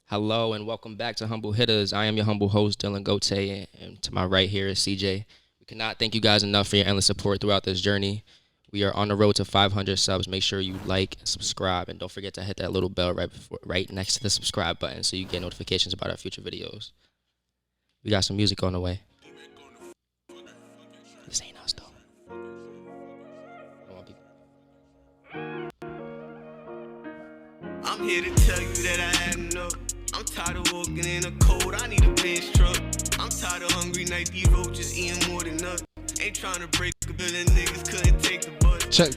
Hello and welcome back to Humble Hitters. I am your humble host, Dylan Gote, and to my right here is CJ. We cannot thank you guys enough for your endless support throughout this journey. We are on the road to 500 subs. Make sure you like, subscribe, and don't forget to hit that little bell right next to the subscribe button so you get notifications about our future videos. We got some music on the way. This ain't us, though. I'm here to tell you that I had enough. I'm tired of walking in the cold, I need a bench truck. I'm tired of hungry night, these roaches eating more than us. Ain't trying to break a billion niggas, couldn't take the bus. Check.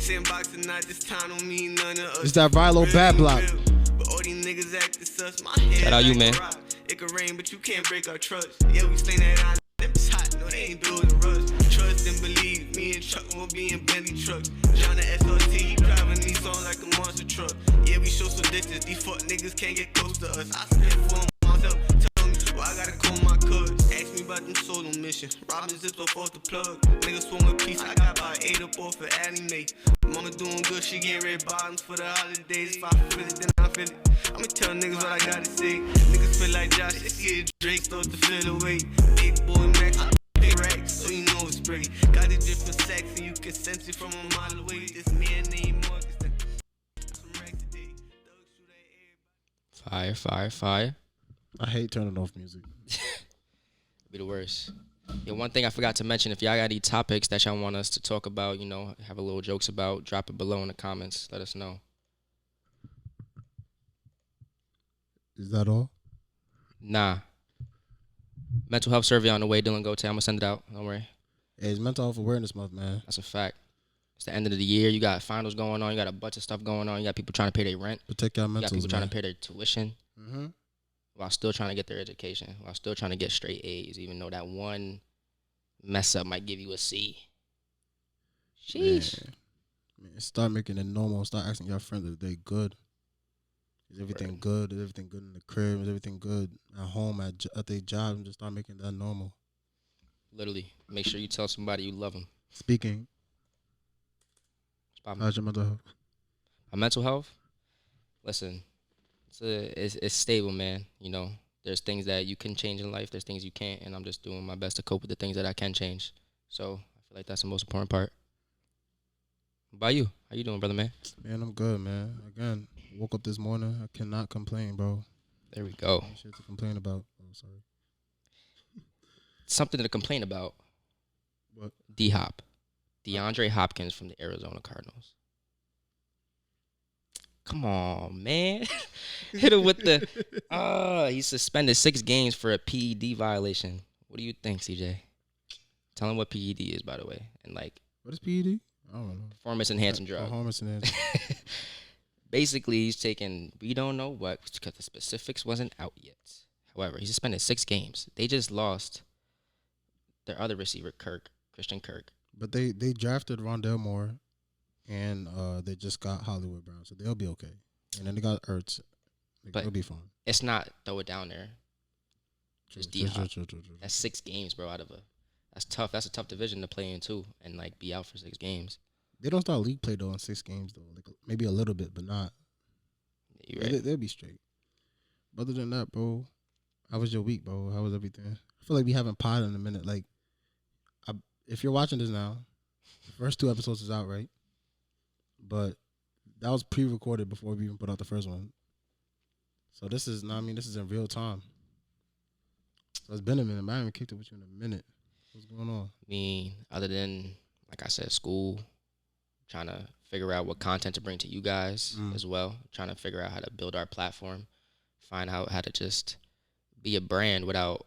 Sitting boxing night, this time don't mean none of us. It's that Rylo BadBlocc. But all these niggas acting sus, my head Shout out you, man. It could rain, but you can't break our trust. Yeah, we sling that on, them is hot, no, they ain't building rush. Trust and believe, me and Chuck won't be in Bentley trucks. Johnny SRT, he driving Nissan like a monster truck. Yeah, we show some distance, these fuck niggas can't get close to us. I spent for myself, tell me why I gotta call my cuz. Ask me about them solo mission, robbing zips off the plug. Niggas swung a piece, I got about 8 up off of anime. Mama doing good, she get red bottoms for the holidays. If I feel it, then I feel it. I'ma tell niggas what I gotta say. Niggas feel like Josh, they see a Drake start to feel away. Big boy Max, I big racks, so you know it's pretty. Got it just for sex, and you can sense it from a mile away. This man named Marcus. Fire. I hate turning off music. Be the worst. Yeah, one thing I forgot to mention, if y'all got any topics that y'all want us to talk about, have a little jokes about, drop it below in the comments. Let us know. Is that all? Nah. Mental health survey on the way, Dylan Gote. I'm going to send it out. Don't worry. Hey, it's Mental Health Awareness Month, man. That's a fact. It's the end of the year. You got finals going on. You got a bunch of stuff going on. You got people trying to pay their rent. Protect your mentals, You got people man. trying to pay their tuition Mm-hmm. while still trying to get their education, while still trying to get straight A's, even though that one mess up might give you a C. Sheesh. Man, start making it normal. Start asking your friends if they good. Is everything good? Is everything good in the crib? Is everything good at home, at their job? And just start making that normal. Literally. Make sure you tell somebody you love them. Speaking. How's your mental health? My mental health? Listen, it's stable, man. There's things that you can change in life. There's things you can't, and I'm just doing my best to cope with the things that I can change. So I feel like that's the most important part. What about you? How you doing, brother, man? Man, I'm good, man. Again, woke up this morning. I cannot complain, bro. There we go. Shit to complain about. Oh, sorry. Something to complain about. What? D-Hop. DeAndre Hopkins from the Arizona Cardinals. Come on, man. Hit him with the, he's suspended 6 games for a PED violation. What do you think, CJ? Tell him what PED is, by the way. And What is PED? I don't know. Performance enhancing drug. Performance enhancing. Basically, he's taking, we don't know what, because the specifics wasn't out yet. However, he suspended 6 games. They just lost their other receiver, Christian Kirk. But they drafted Rondell Moore, and they just got Hollywood Brown, so they'll be okay. And then they got Ertz. They'll be fine. It's not throw it down there. Just D-Hop. That's 6 games, bro, that's tough. That's a tough division to play in, too, and, be out for 6 games. They don't start league play, though, in 6 games, though. Maybe a little bit, but not. You're right. They'll be straight. But other than that, bro, how was your week, bro? How was everything? I feel like we haven't pod in a minute. If you're watching this now, the first 2 episodes is out, right? But that was pre-recorded before we even put out the first one. So this is in real time. So it's been a minute. I haven't kicked it with you in a minute. What's going on? Other than, like I said, school, trying to figure out what content to bring to you guys as well, trying to figure out how to build our platform, find out how to just be a brand without,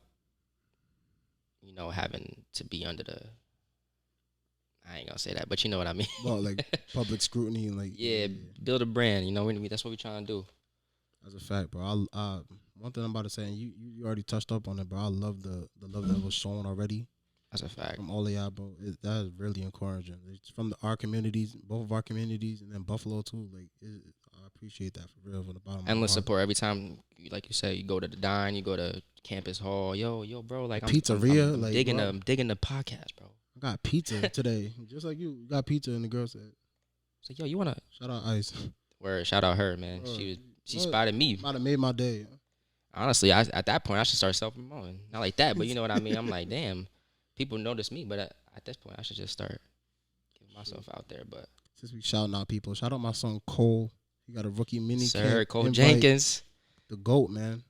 having to be under the, I ain't gonna say that, but you know what I mean. Well, public scrutiny and yeah, build a brand. That's what we're trying to do. That's a fact, bro. One thing I'm about to say, and you already touched up on it, bro. I love the love that was shown already. That's a fact. From all of y'all, bro. That is really encouraging. It's from our communities, both of our communities, and then Buffalo too. I appreciate that for real, from the bottom of my heart. Endless support every time, like you said, you go to the dine, you go to campus hall. Yo, bro, pizzeria, I'm digging the podcast, bro. I got pizza today, just like you. You got pizza, and the girl said, "So yo, you wanna?" Shout out Ice. Word, shout out her, man. Bro, She spotted me. Might have made my day. Honestly, at that point, I should start self-promoting. Not like that, but you know what I mean? I'm like, damn, people notice me, but at this point, I should just start getting myself out there. But since we shouting out people, shout out my son Cole. He got a rookie mini camp Cole invite. Jenkins. The GOAT, man.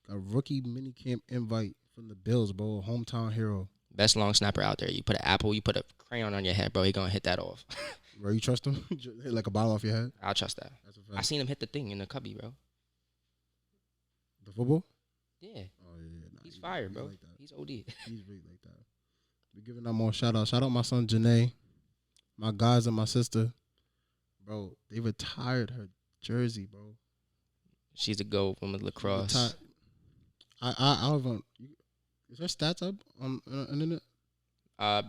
A rookie mini camp invite from the Bills, bro. Hometown hero. Best long snapper out there. You put an apple, you put a crayon on your head, bro. He gonna hit that off. Bro, you trust him? Hit like a bottle off your head? I'll trust that. That's a fact. I seen him hit the thing in the cubby, bro. The football? Yeah. Oh, yeah. Nah, He's fired, bro. Like that. He's OD. He's really like that. We're giving out more shout out. Shout out my son Janae, my guys and my sister. Bro, they retired her jersey, bro. She's a GOAT woman lacrosse. I don't even. Is there stats up on the internet?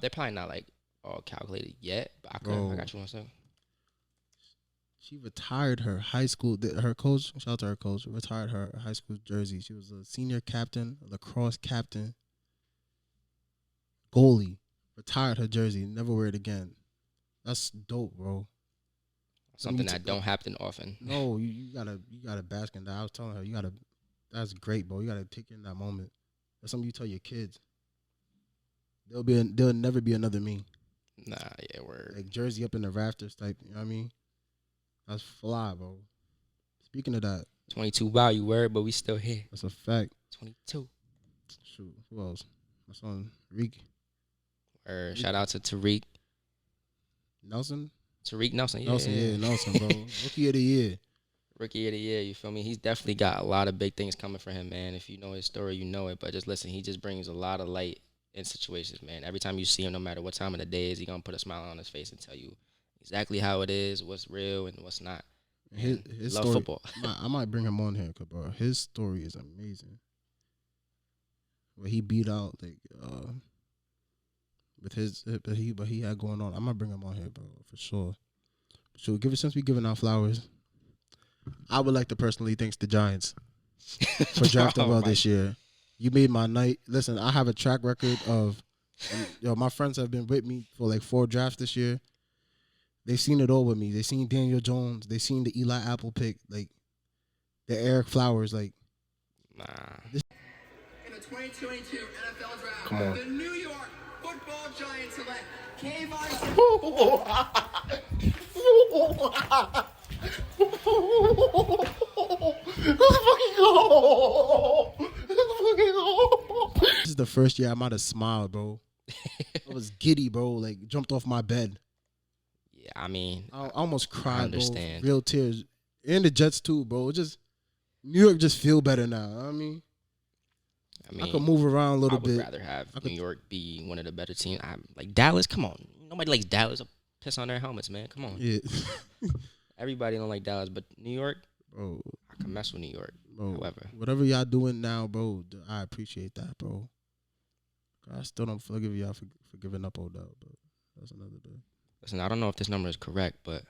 They're probably not like all calculated yet, but I got you one second. She retired her high school. Her coach, shout out to her coach, retired her high school jersey. She was a senior captain, a lacrosse captain, goalie. Retired her jersey, never wear it again. That's dope, bro. Something that don't happen often. No, you gotta bask in that. I was telling her, that's great, bro. You gotta take in that moment. That's something you tell your kids. There'll never be another me. Nah, yeah, word. Like jersey up in the rafters type, you know what I mean? That's fly, bro. Speaking of that. 22 value word, but we still here. That's a fact. 22. Shoot, who else? My son, Reek. Shout out to Tariq. Nelson? Tariq Nelson, yeah. Nelson, bro. Rookie of the year. Rookie of the year, you feel me? He's definitely got a lot of big things coming for him, man. If you know his story, you know it. But just listen, he just brings a lot of light in situations, man. Every time you see him, no matter what time of the day is, he gonna put a smile on his face and tell you exactly how it is, what's real and what's not. His love story, football. I might bring him on here, cause bro, his story is amazing. Where he beat out with his what he had going on. I'm gonna bring him on here, bro, for sure. So since we giving out flowers, I would like to personally thank the Giants for drafting well this year. You made my night. Listen, I have a track record of, my friends have been with me for like 4 drafts this year. They've seen it all with me. They seen Daniel Jones. They seen the Eli Apple pick, like the Eric Flowers, like. Nah. In the 2022 NFL Draft, Come on. the New York Football Giants select Kayvon. This is the first year I might have smiled, bro. I was giddy, bro. Like jumped off my bed. Yeah, I mean, I almost cried, I understand. Bro. Real tears. And the Jets too, bro. Just New York just feel better now. I mean, I could move around a little bit. I would rather have New York be one of the better teams. Like Dallas, come on. Nobody likes Dallas. I'll piss on their helmets, man. Come on. Yeah. Everybody don't like Dallas, but New York, bro. I can mess with New York. Bro, however, whatever y'all doing now, bro, I appreciate that, bro. I still don't forgive y'all for giving up Odell, but that's another day. Listen, I don't know if this number is correct, but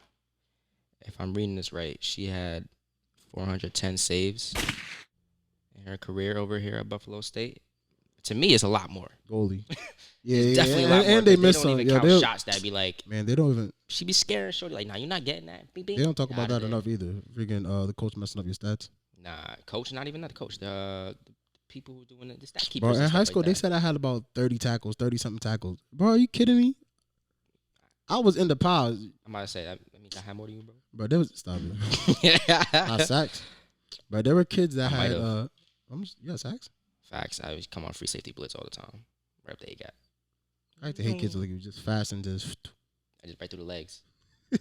if I'm reading this right, she had 410 saves in her career over here at Buffalo State. To me, it's a lot more. Goalie. Yeah, definitely a lot more. And they miss don't some. even count shots that be like, man, they don't even. She be scaring shorty like, nah, you're not getting that. Beep, beep. They don't talk about that enough either. Freaking the coach messing up your stats. Nah, coach, not even that coach. The people who doing it, the stat keepers. Bro, in high school, like they said I had about 30 something tackles. Bro, are you kidding me? I was in the pile. I'm about to say that means I had more than you, bro. Bro, there was stop it. I sacks. But there were kids that had sacks. Facts. I always come on free safety blitz all the time. Right up there, you got. I like to hate kids like you just fast and just. I just right through the legs.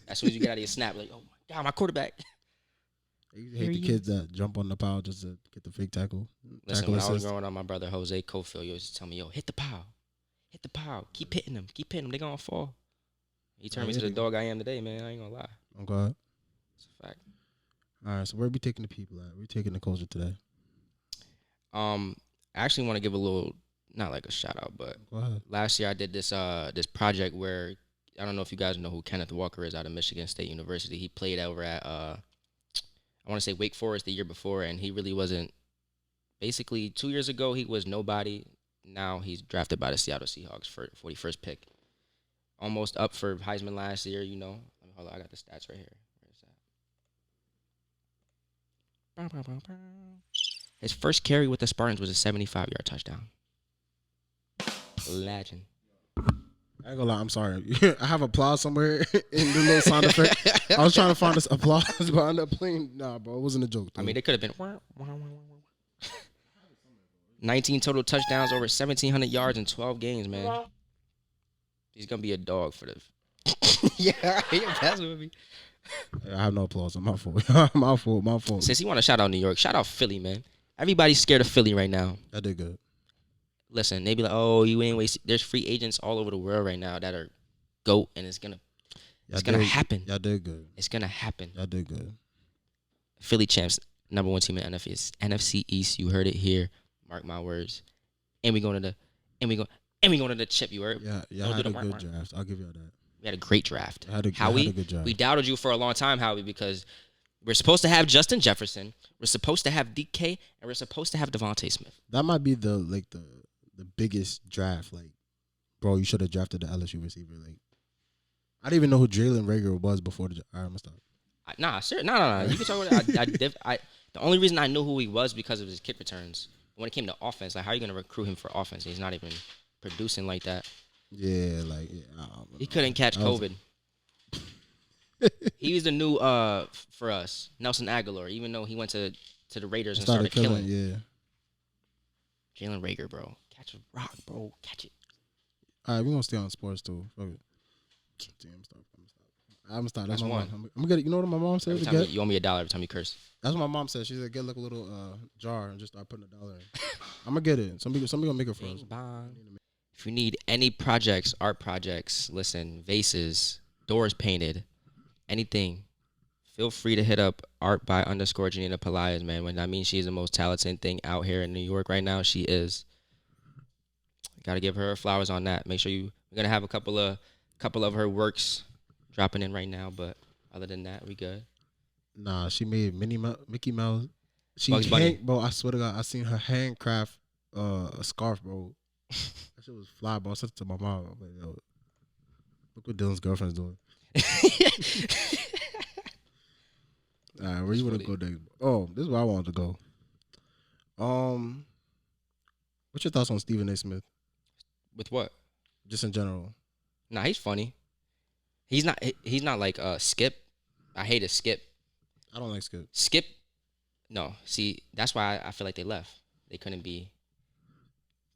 As soon as you get out of your snap, like, oh my god, my quarterback. I hate the kids that jump on the pile just to get the fake tackle. Listen, when I was growing up, my brother Jose Cofield used to tell me, yo, hit the pile. Keep hitting them. They're gonna fall. He turned me to the dog I am today, man. I ain't gonna lie. Oh God. It's a fact. All right, so where are we taking the people at? We're taking the culture today. I actually want to give a little, not like a shout out, but Go ahead. last year I did this project where, I don't know if you guys know who Kenneth Walker is out of Michigan State University. He played over at, I want to say Wake Forest the year before, and he really wasn't, basically 2 years ago, he was nobody. Now he's drafted by the Seattle Seahawks for 41st pick. Almost up for Heisman last year, you know. Hold on, I got the stats right here. Where is that? His first carry with the Spartans was a 75-yard touchdown. Legend. I ain't gonna lie, I'm sorry. I have applause somewhere in the little sound effect. I was trying to find this applause, but I ended up playing. Nah, bro, it wasn't a joke. Though. I mean, it could have been 19 total touchdowns, over 1,700 yards in 12 games, man. He's gonna be a dog for the. Yeah, that's what me. I have no applause. My fault. My fault. Since you want to shout out New York, shout out Philly, man. Everybody's scared of Philly right now. I did good. Listen, they be like, "Oh, you ain't wasting." There's free agents all over the world right now that are GOAT, and it's gonna happen. Y'all did good. It's gonna happen. Y'all did good. Philly champs, number 1 team in NFC East. You heard it here. Mark my words. And we going to the chip. You heard? Yeah, y'all had a good draft. I'll give y'all that. We had a great draft. Howie, had a good draft. We doubted you for a long time, Howie, because we're supposed to have Justin Jefferson, we're supposed to have DK, and we're supposed to have Devontae Smith. That might be the biggest draft. Like, bro, you should have drafted the LSU receiver. Like, I didn't even know who Jalen Reagor was before the. All right, I'm gonna stop. No. You can talk about it. The only reason I knew who he was because of his kick returns. When it came to offense, like, how are you gonna recruit him for offense? He's not even producing like that. Yeah, he couldn't catch COVID. He was the new for us, Nelson Aguilar. Even though he went to the Raiders and started killing. Yeah. Jalen Reagor, bro, catch a rock, bro, catch it. All right, we're gonna stay on sports too. Fuck it. Damn, I'm gonna stop. That's my one. mom. I'm gonna get it. You know what my mom said? You owe me $1 every time you curse. That's what my mom said. She said, get like a little jar and just start putting $1 in. I'm gonna get it. Somebody gonna make it for us. If you need any projects, art projects, listen, vases, doors painted, anything, feel free to hit up art by _Janina Pelaez, man. When I mean she's the most talented thing out here in New York right now, she is. Got to give her flowers on that. Make sure we're gonna have a couple of her works dropping in right now, but other than that, we good. Nah, she made Mickey Mouse. Bugs Bunny. Bro, I swear to God, I seen her handcraft a scarf, bro. That shit was fly, bro. I sent it to my mom. I'm like, yo, look what Dylan's girlfriend's doing. All right, where you want to go next? Oh, this is where I wanted to go. What's your thoughts on Stephen A. Smith? With what? Just in general. Nah, he's funny. He's not like Skip. I hated Skip. I don't like Skip. Skip. No, see, that's why I feel like they left. They couldn't be.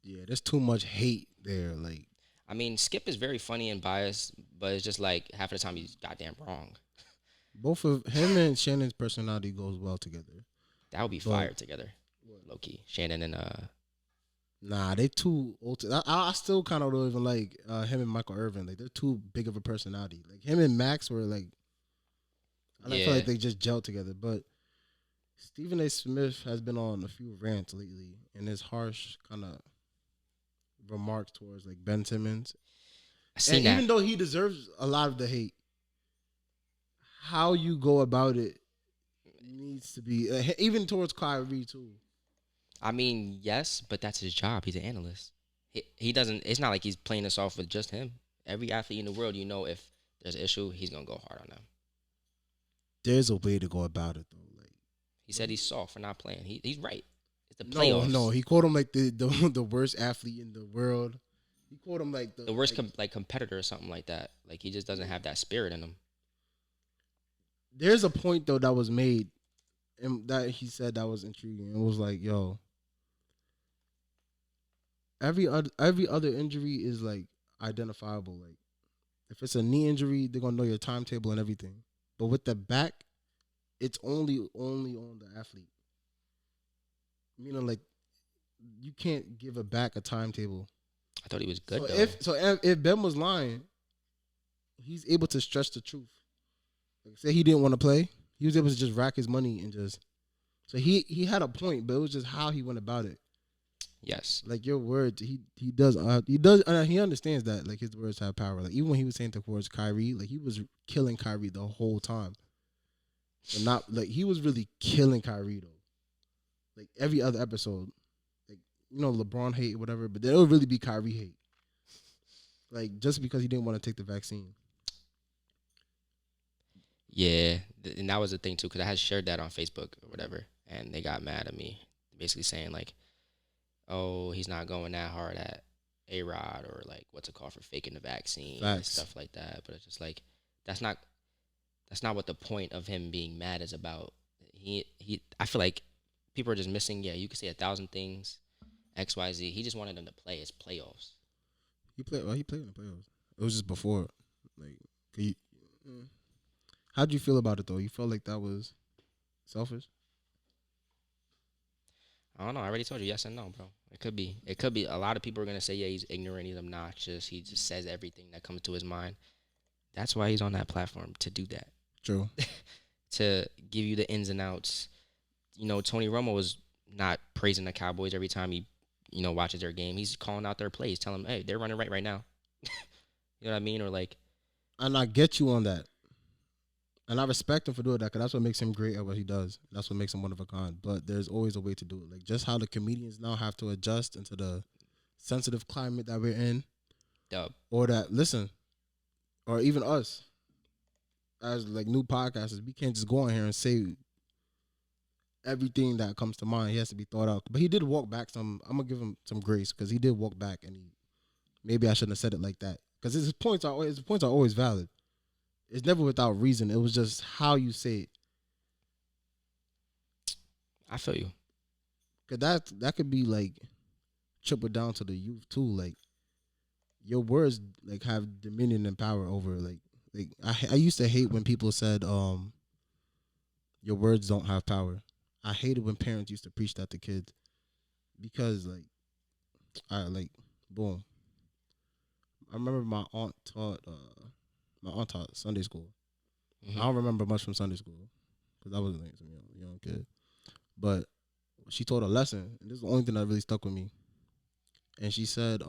Yeah, there's too much hate there. Like, I mean, Skip is very funny and biased, but it's just like half of the time he's goddamn wrong. Both of him and Shannon's personality goes well together. That would be fire together. Low key, Shannon and Nah, they too old. I still kind of don't even like him and Michael Irvin. Like, they're too big of a personality. Like, him and Max were like, I feel like they just gelled together. But Stephen A. Smith has been on a few rants lately, and his harsh kind of remarks towards like Ben Simmons. Even though he deserves a lot of the hate, how you go about it needs to be even towards Kyrie too. I mean, yes, but that's his job. He's an analyst. He doesn't. It's not like he's playing this off with just him. Every athlete in the world, you know, if there's an issue, he's gonna go hard on them. There's a way to go about it though. Like, he said he's soft for not playing. He's right. It's the playoffs. No, he called him like the worst athlete in the world. He called him like the worst competitor or something like that. Like, he just doesn't have that spirit in him. There's a point though that was made, and that he said that was intriguing. It was like, yo, every other injury is like identifiable. Like, if it's a knee injury, they're gonna know your timetable and everything. But with the back, it's only on the athlete. Meaning, like, you can't give a back a timetable. I thought he was good So if Ben was lying, he's able to stretch the truth. Like, say he didn't want to play, he was able to just rack his money and just. So he had a point, but it was just how he went about it. Yes. Like, your words, he does, he understands that, like, his words have power. Like, even when he was saying towards Kyrie, like, he was killing Kyrie the whole time. But not, like, he was really killing Kyrie, though. Like, every other episode. Like, you know, LeBron hate, whatever, but there would really be Kyrie hate. Like, just because he didn't want to take the vaccine. Yeah, and that was the thing, too, because I had shared that on Facebook or whatever. and they got mad at me, basically saying like, "Oh, he's not going that hard at A-Rod or like what's it called for faking the vaccine and Facts. stuff like that." But it's just like that's not what the point of him being mad is about. I feel like people are just missing. Yeah, you could say 1,000 things, XYZ. He just wanted them to play his playoffs. He played. Well, he played in the playoffs. It was just before. Like, how'd you feel about it though? You felt like that was selfish? I don't know. I already told you yes and no, bro. It could be. It could be. A lot of people are gonna say, yeah, he's ignorant, he's obnoxious, he just says everything that comes to his mind. That's why he's on that platform, to do that. True. To give you the ins and outs. You know, Tony Romo was not praising the Cowboys every time he, watches their game. He's calling out their plays, telling them, hey, they're running right now. You know what I mean? Or like, And I get you on that. And I respect him for doing that because that's what makes him great at what he does. That's what makes him one of a kind. But there's always a way to do it. Like just how the comedians now have to adjust into the sensitive climate that we're in. dub. Or that, listen, or even us as like new podcasters, we can't just go on here and say everything that comes to mind. He has to be thought out. But he did walk back some. I'm going to give him some grace because he did walk back and maybe I shouldn't have said it like that. Because his points are always valid. It's never without reason. It was just how you say it. I feel you. Cause that could be like tripled down to the youth too. Like your words like have dominion and power over like I used to hate when people said your words don't have power. I hated when parents used to preach that to kids because boom. I remember my aunt taught Sunday school. Mm-hmm. I don't remember much from Sunday school because I was like some young kid. But she taught a lesson, and this is the only thing that really stuck with me. And she said,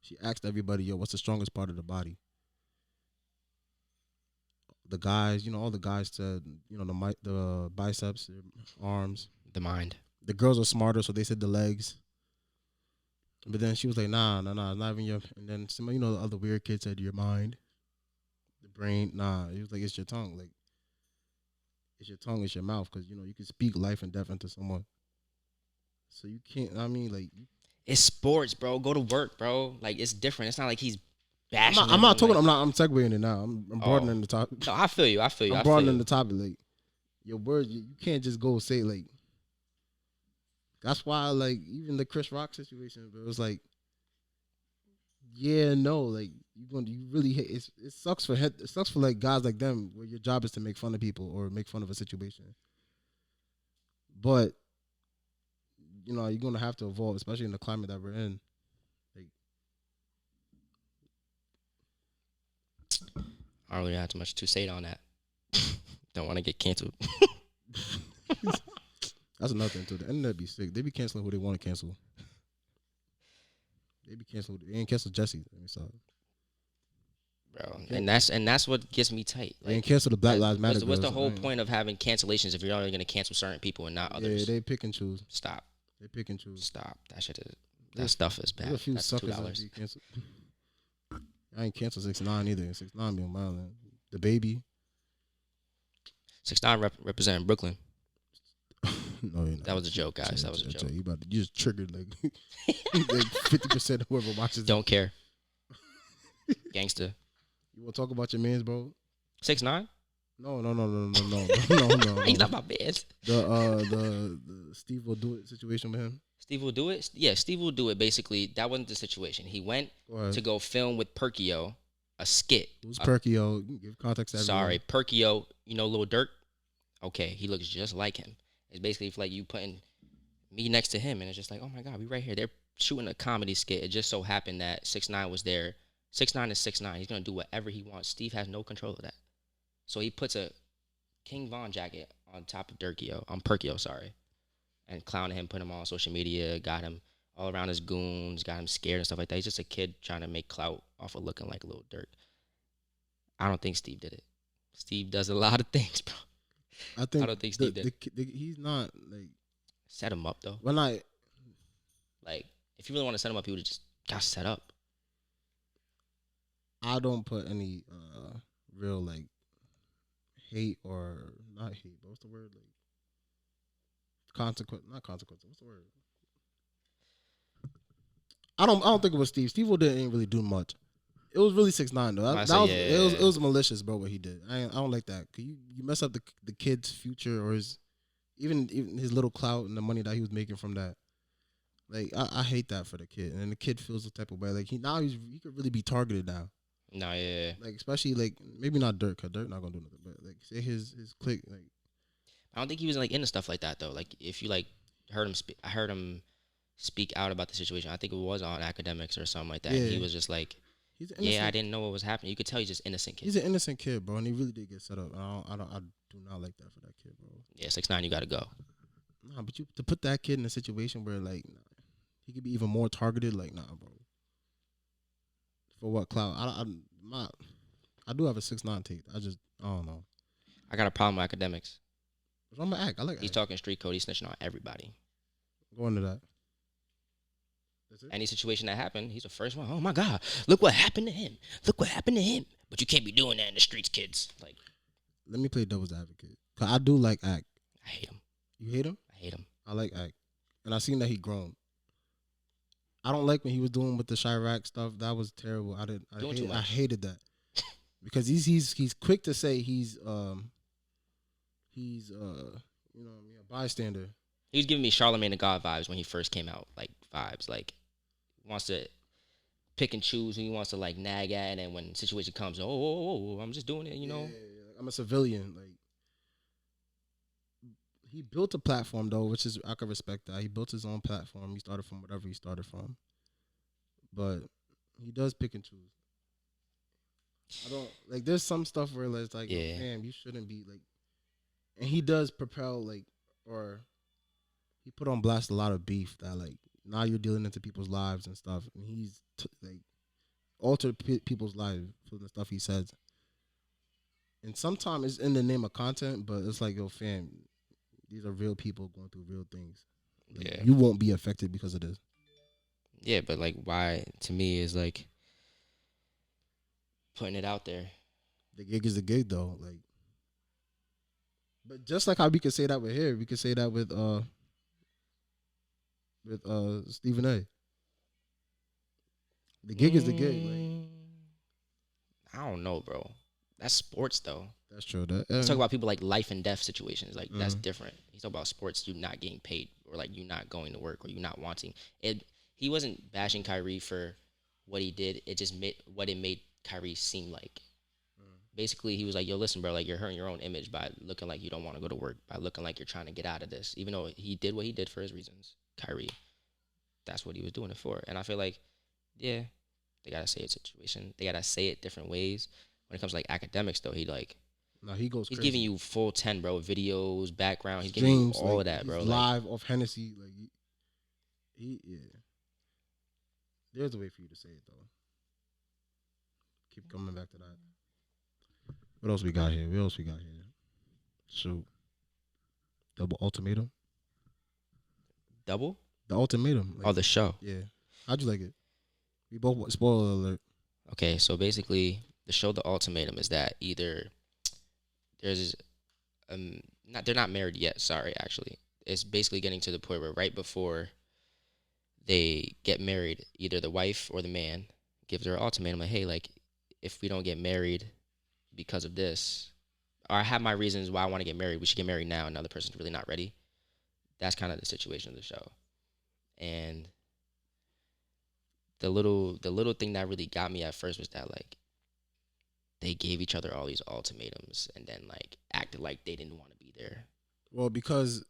she asked everybody, yo, what's the strongest part of the body? The guys, all the guys said, the biceps, their arms. The mind. The girls are smarter, so they said the legs. But then she was like, nah, it's not even your. And then some, the other weird kid said your mind, the brain. Nah, it was like it's your tongue, like it's your tongue, it's your mouth, because you can speak life and death into someone. So you can't. I mean, like it's sports, bro. Go to work, bro. Like it's different. It's not like he's bashing. I'm not talking. I'm segueing it now. I'm broadening the topic. No, I feel you. I'm broadening the topic. Like your words, you can't just go say like. That's why, like, even the Chris Rock situation, but it was like, yeah, no, like you really hate. It sucks for like guys like them where your job is to make fun of people or make fun of a situation. But you're gonna have to evolve, especially in the climate that we're in. Like, I don't really have too much to say on that. Don't want to get canceled. That's another thing too. The internet be sick. They be canceling who they want to cancel. They be canceled. They ain't canceled Jesse. Let me stop. Bro, and that's what gets me tight. They ain't cancel the Black Lives Matter. What's the whole point of having cancellations if you're only going to cancel certain people and not others? Yeah, they pick and choose. Stop. They pick and choose. Stop. That stuff is bad. There's a few that's suckers that be canceled. I ain't canceled 6ix9ine either. 6ix9ine be on my island. The baby. 6ix9ine representing Brooklyn. No, you're not. That was a joke, guys. That was a joke. You just triggered like 50% of whoever watches. Don't care. Gangster. You want to talk about your mans, bro? 6ix9ine? No. He's not my man. The SteveWillDoIt situation with him. SteveWillDoIt? Yeah, SteveWillDoIt. Basically, that wasn't the situation. He went to go film with Perkio a skit. Who's Perkio? Give context to everyone. Sorry, Perkio. Lil Durk? Okay, he looks just like him. It's basically like you putting me next to him, and it's just like, oh my God, we right here. They're shooting a comedy skit. It just so happened that 6ix9ine was there. 6ix9ine is 6ix9ine. He's gonna do whatever he wants. Steve has no control of that. So he puts a King Von jacket on top of Perkio, sorry, and clowning him, put him on social media, got him all around his goons, got him scared and stuff like that. He's just a kid trying to make clout off of looking like Lil Durk. I don't think Steve did it. Steve does a lot of things, bro. I don't think Steve did. He's not like set him up though. When like if you really want to set him up, you would just got set up. I don't put any real like hate or not hate. But what's the word? Like not consequences. What's the word? I don't think it was Steve. Steve didn't really do much. It was really 6ix9ine though. It was malicious, bro. What he did, I don't like that. Cause you mess up the kid's future or even his little clout and the money that he was making from that. Like I hate that for the kid, and the kid feels the type of way. Like he could really be targeted now. No, yeah. Like especially like maybe not Dirt, cause Dirt not gonna do nothing. But like say his clique, like I don't think he was like into stuff like that though. Like if you like heard him I heard him speak out about the situation. I think it was on academics or something like that. Yeah. And he was just like, I didn't know what was happening. You could tell he's just innocent kid. He's an innocent kid, bro, and he really did get set up. I do not like that for that kid, bro. Yeah, 6ix9ine, you gotta go. Nah, but to put that kid in a situation where like he could be even more targeted, like nah, bro. For what clout? I do have a 6ix9ine take. I don't know. I got a problem with academics. I'm gonna act. I like. He's talking street code. He's snitching on everybody. Go into that. Any situation that happened, he's the first one. Oh my God! Look what happened to him. Look what happened to him. But you can't be doing that in the streets, kids. Like, let me play devil's advocate. Cause I do like Act. I hate him. You hate him? I hate him. I like Act, and I seen that he grown. I don't like when he was doing with the Chirac stuff. That was terrible. I hated that because he's quick to say he's a bystander. He was giving me Charlamagne the God vibes when he first came out. Like vibes, like wants to pick and choose who he wants to like nag at, and then when situation comes, I'm just doing it, you know. Yeah, I'm a civilian. Like he built a platform though, which is I can respect that. He built his own platform. He started from whatever he started from, but he does pick and choose. I don't like. There's some stuff where it's like, damn, you shouldn't be like. And he does propel like, or he put on blast a lot of beef that like now you're dealing into people's lives and stuff, and he's like altered people's lives for the stuff he says. And sometimes it's in the name of content, but it's like, yo, fam, these are real people going through real things. Like, you won't be affected because of this. Yeah, but like, why to me is like putting it out there. The gig is the gig, though. Like, but just like how we could say that with here, we could say that with Stephen A. The gig is the gig. Like, I don't know, bro. That's sports, though. That's true. Let's talk about people like life and death situations. Like, that's different. He's talking about sports, you not getting paid, or like you not going to work, or you not wanting it. He wasn't bashing Kyrie for what he did. It just made what it made Kyrie seem like. Basically, he was like, yo, listen, bro, like, you're hurting your own image by looking like you don't want to go to work, by looking like you're trying to get out of this. Even though he did what he did for his reasons, Kyrie, that's what he was doing it for. And I feel like, yeah, they got to say it situation. They got to say it different ways. When it comes to, like, academics, though, he goes he's crazy. Giving you full 10, bro, videos, background. He's giving you all of that, bro. Live off Hennessy. Like, yeah. There's a way for you to say it, though. Keep coming back to that. What else we got here? Shoot. Double Ultimatum. Double? The Ultimatum. Like, the show. Yeah. How'd you like it? We both, spoiler alert. Okay, so basically, the show The Ultimatum is that either there's they're not married yet, sorry, actually. It's basically getting to the point where right before they get married, either the wife or the man gives her an ultimatum like, hey, like, if we don't get married because of this, or I have my reasons why I want to get married, we should get married now, and the other person's really not ready. That's kind of the situation of the show. And the little thing that really got me at first was that, like, they gave each other all these ultimatums and then, like, acted like they didn't want to be there. Well, because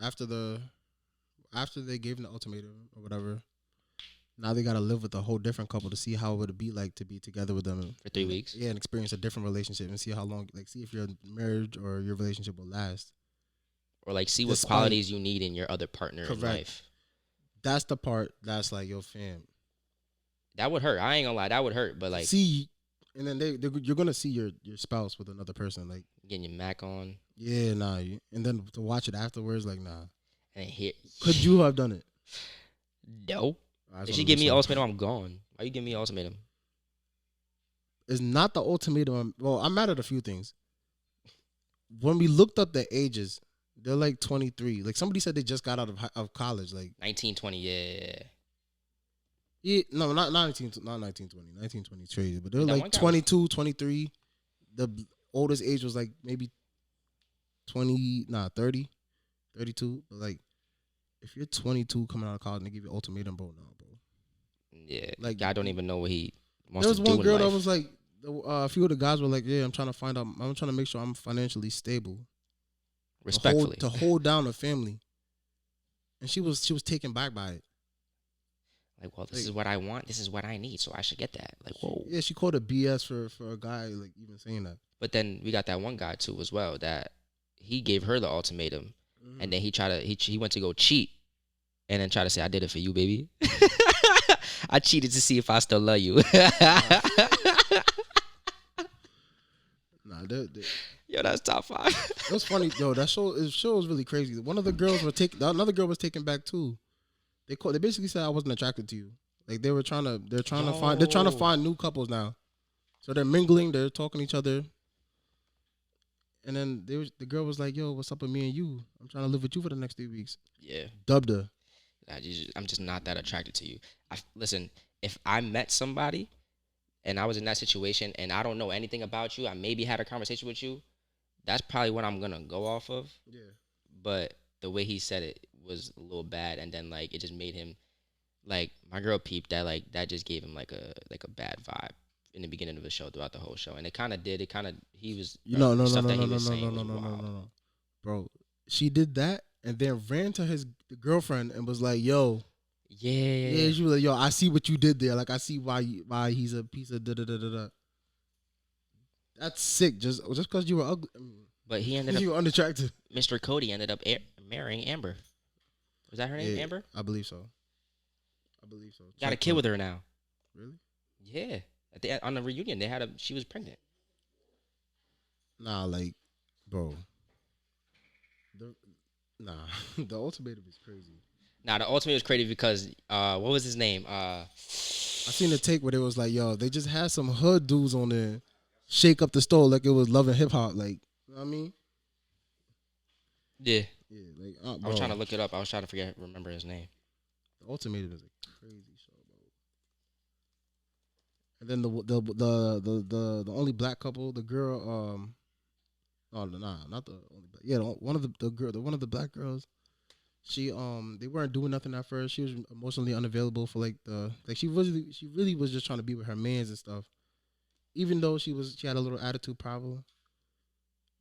after they gave him the ultimatum or whatever, now they got to live with a whole different couple to see how it would be like to be together with them for 3 weeks. Yeah, and experience a different relationship and see how long, like, see if your marriage or your relationship will last. Or, like, see what qualities you need in your other partner in life. That's the part that's like, yo, fam. That would hurt. I ain't gonna lie, that would hurt. But, like, see, and then you're gonna see your spouse with another person, like getting your Mac on. Yeah, nah. And then to watch it afterwards, like, nah. And here, could you have done it? No. If she give me an ultimatum, I'm gone. Why you give me an ultimatum? It's not the ultimatum. Well, I'm mad at a few things. When we looked up the ages, They're like 23. Like somebody said they just got out of college. Like 19, 20, yeah. Yeah, no, not 1920, 1920 crazy, but they were That one like guy 22, 23. The oldest age was like maybe 30, 32. But like, if you're 22 coming out of college and they give you ultimatum, bro, no, bro. Yeah, Like, I don't even know what he wants there was to do one in girl life. that was like, a few of the guys were like, yeah, I'm trying to make sure I'm financially stable. Respectfully. To hold down a family. And she was taken back by it. Like, well, this is what I want. This is what I need. So I should get that. Like, whoa. Yeah, she called it BS for a guy, like, even saying that. But then we got that one guy, too, as well, that he gave her the ultimatum. Mm-hmm. And then he went to go cheat. And then try to say, I did it for you, baby. I cheated to see if I still love you. Nah, yo, that's top 5. It was funny, yo. That show was really crazy. One of the girls another girl was taken back too. They basically said I wasn't attracted to you. Like they're trying to find new couples now. So they're mingling, they're talking to each other. And then the girl was like, yo, what's up with me and you? I'm trying to live with you for the next 3 weeks. Yeah. Dubbed her. I'm just not that attracted to you. Listen, if I met somebody and I was in that situation and I don't know anything about you, I maybe had a conversation with you, that's probably what I'm going to go off of. Yeah. But the way he said it was a little bad, and then like it just made him like my girl peeped that, like that just gave him like a bad vibe in the beginning of the show throughout the whole show. And he was no. Bro, she did that and then ran to the girlfriend and was like, yo, yeah, she was like, yo, I see what you did there. Like, I see why he's a piece of da-da-da-da-da. That's sick. Just because you were ugly. But he ended up... You were unattractive. Mr. Cody ended up marrying Amber. Was that her name, yeah, Amber? I believe so. Got a kid with her now. Really? Yeah. On the reunion, she was pregnant. Nah, like, bro. The ultimatum is crazy. Nah, the ultimatum was crazy because, what was his name? I seen the take where it was like, yo, they just had some hood dudes on there shake up the store like it was Love and Hip Hop. Like, you know what I mean? Yeah. Yeah, like, I was trying to look it up. I was trying to remember his name. The ultimatum is a crazy show, bro. And then the only black couple, the girl, not the only black. Yeah, one of the black girls. She they weren't doing nothing at first. She was emotionally unavailable for she really was just trying to be with her mans and stuff. Even though she had a little attitude problem,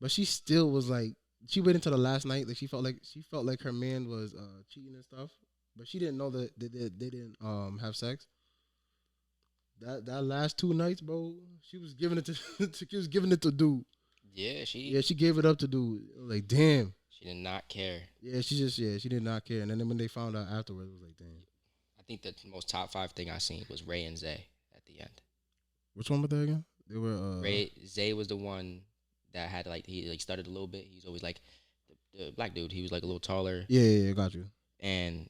but she still was like, she waited until the last night. Like she felt like her man was cheating and stuff, but she didn't know that they didn't have sex. That last 2 nights, bro, she was giving it to dude. Yeah, she gave it up to dude. Like, damn. She did not care. Yeah, she did not care. And then when they found out afterwards, it was like, damn. I think the most top 5 thing I seen was Ray and Zay at the end. Which one was that again? They were Zay was the one that had he started a little bit. He's always like the black dude. He was like a little taller. Yeah, got you. And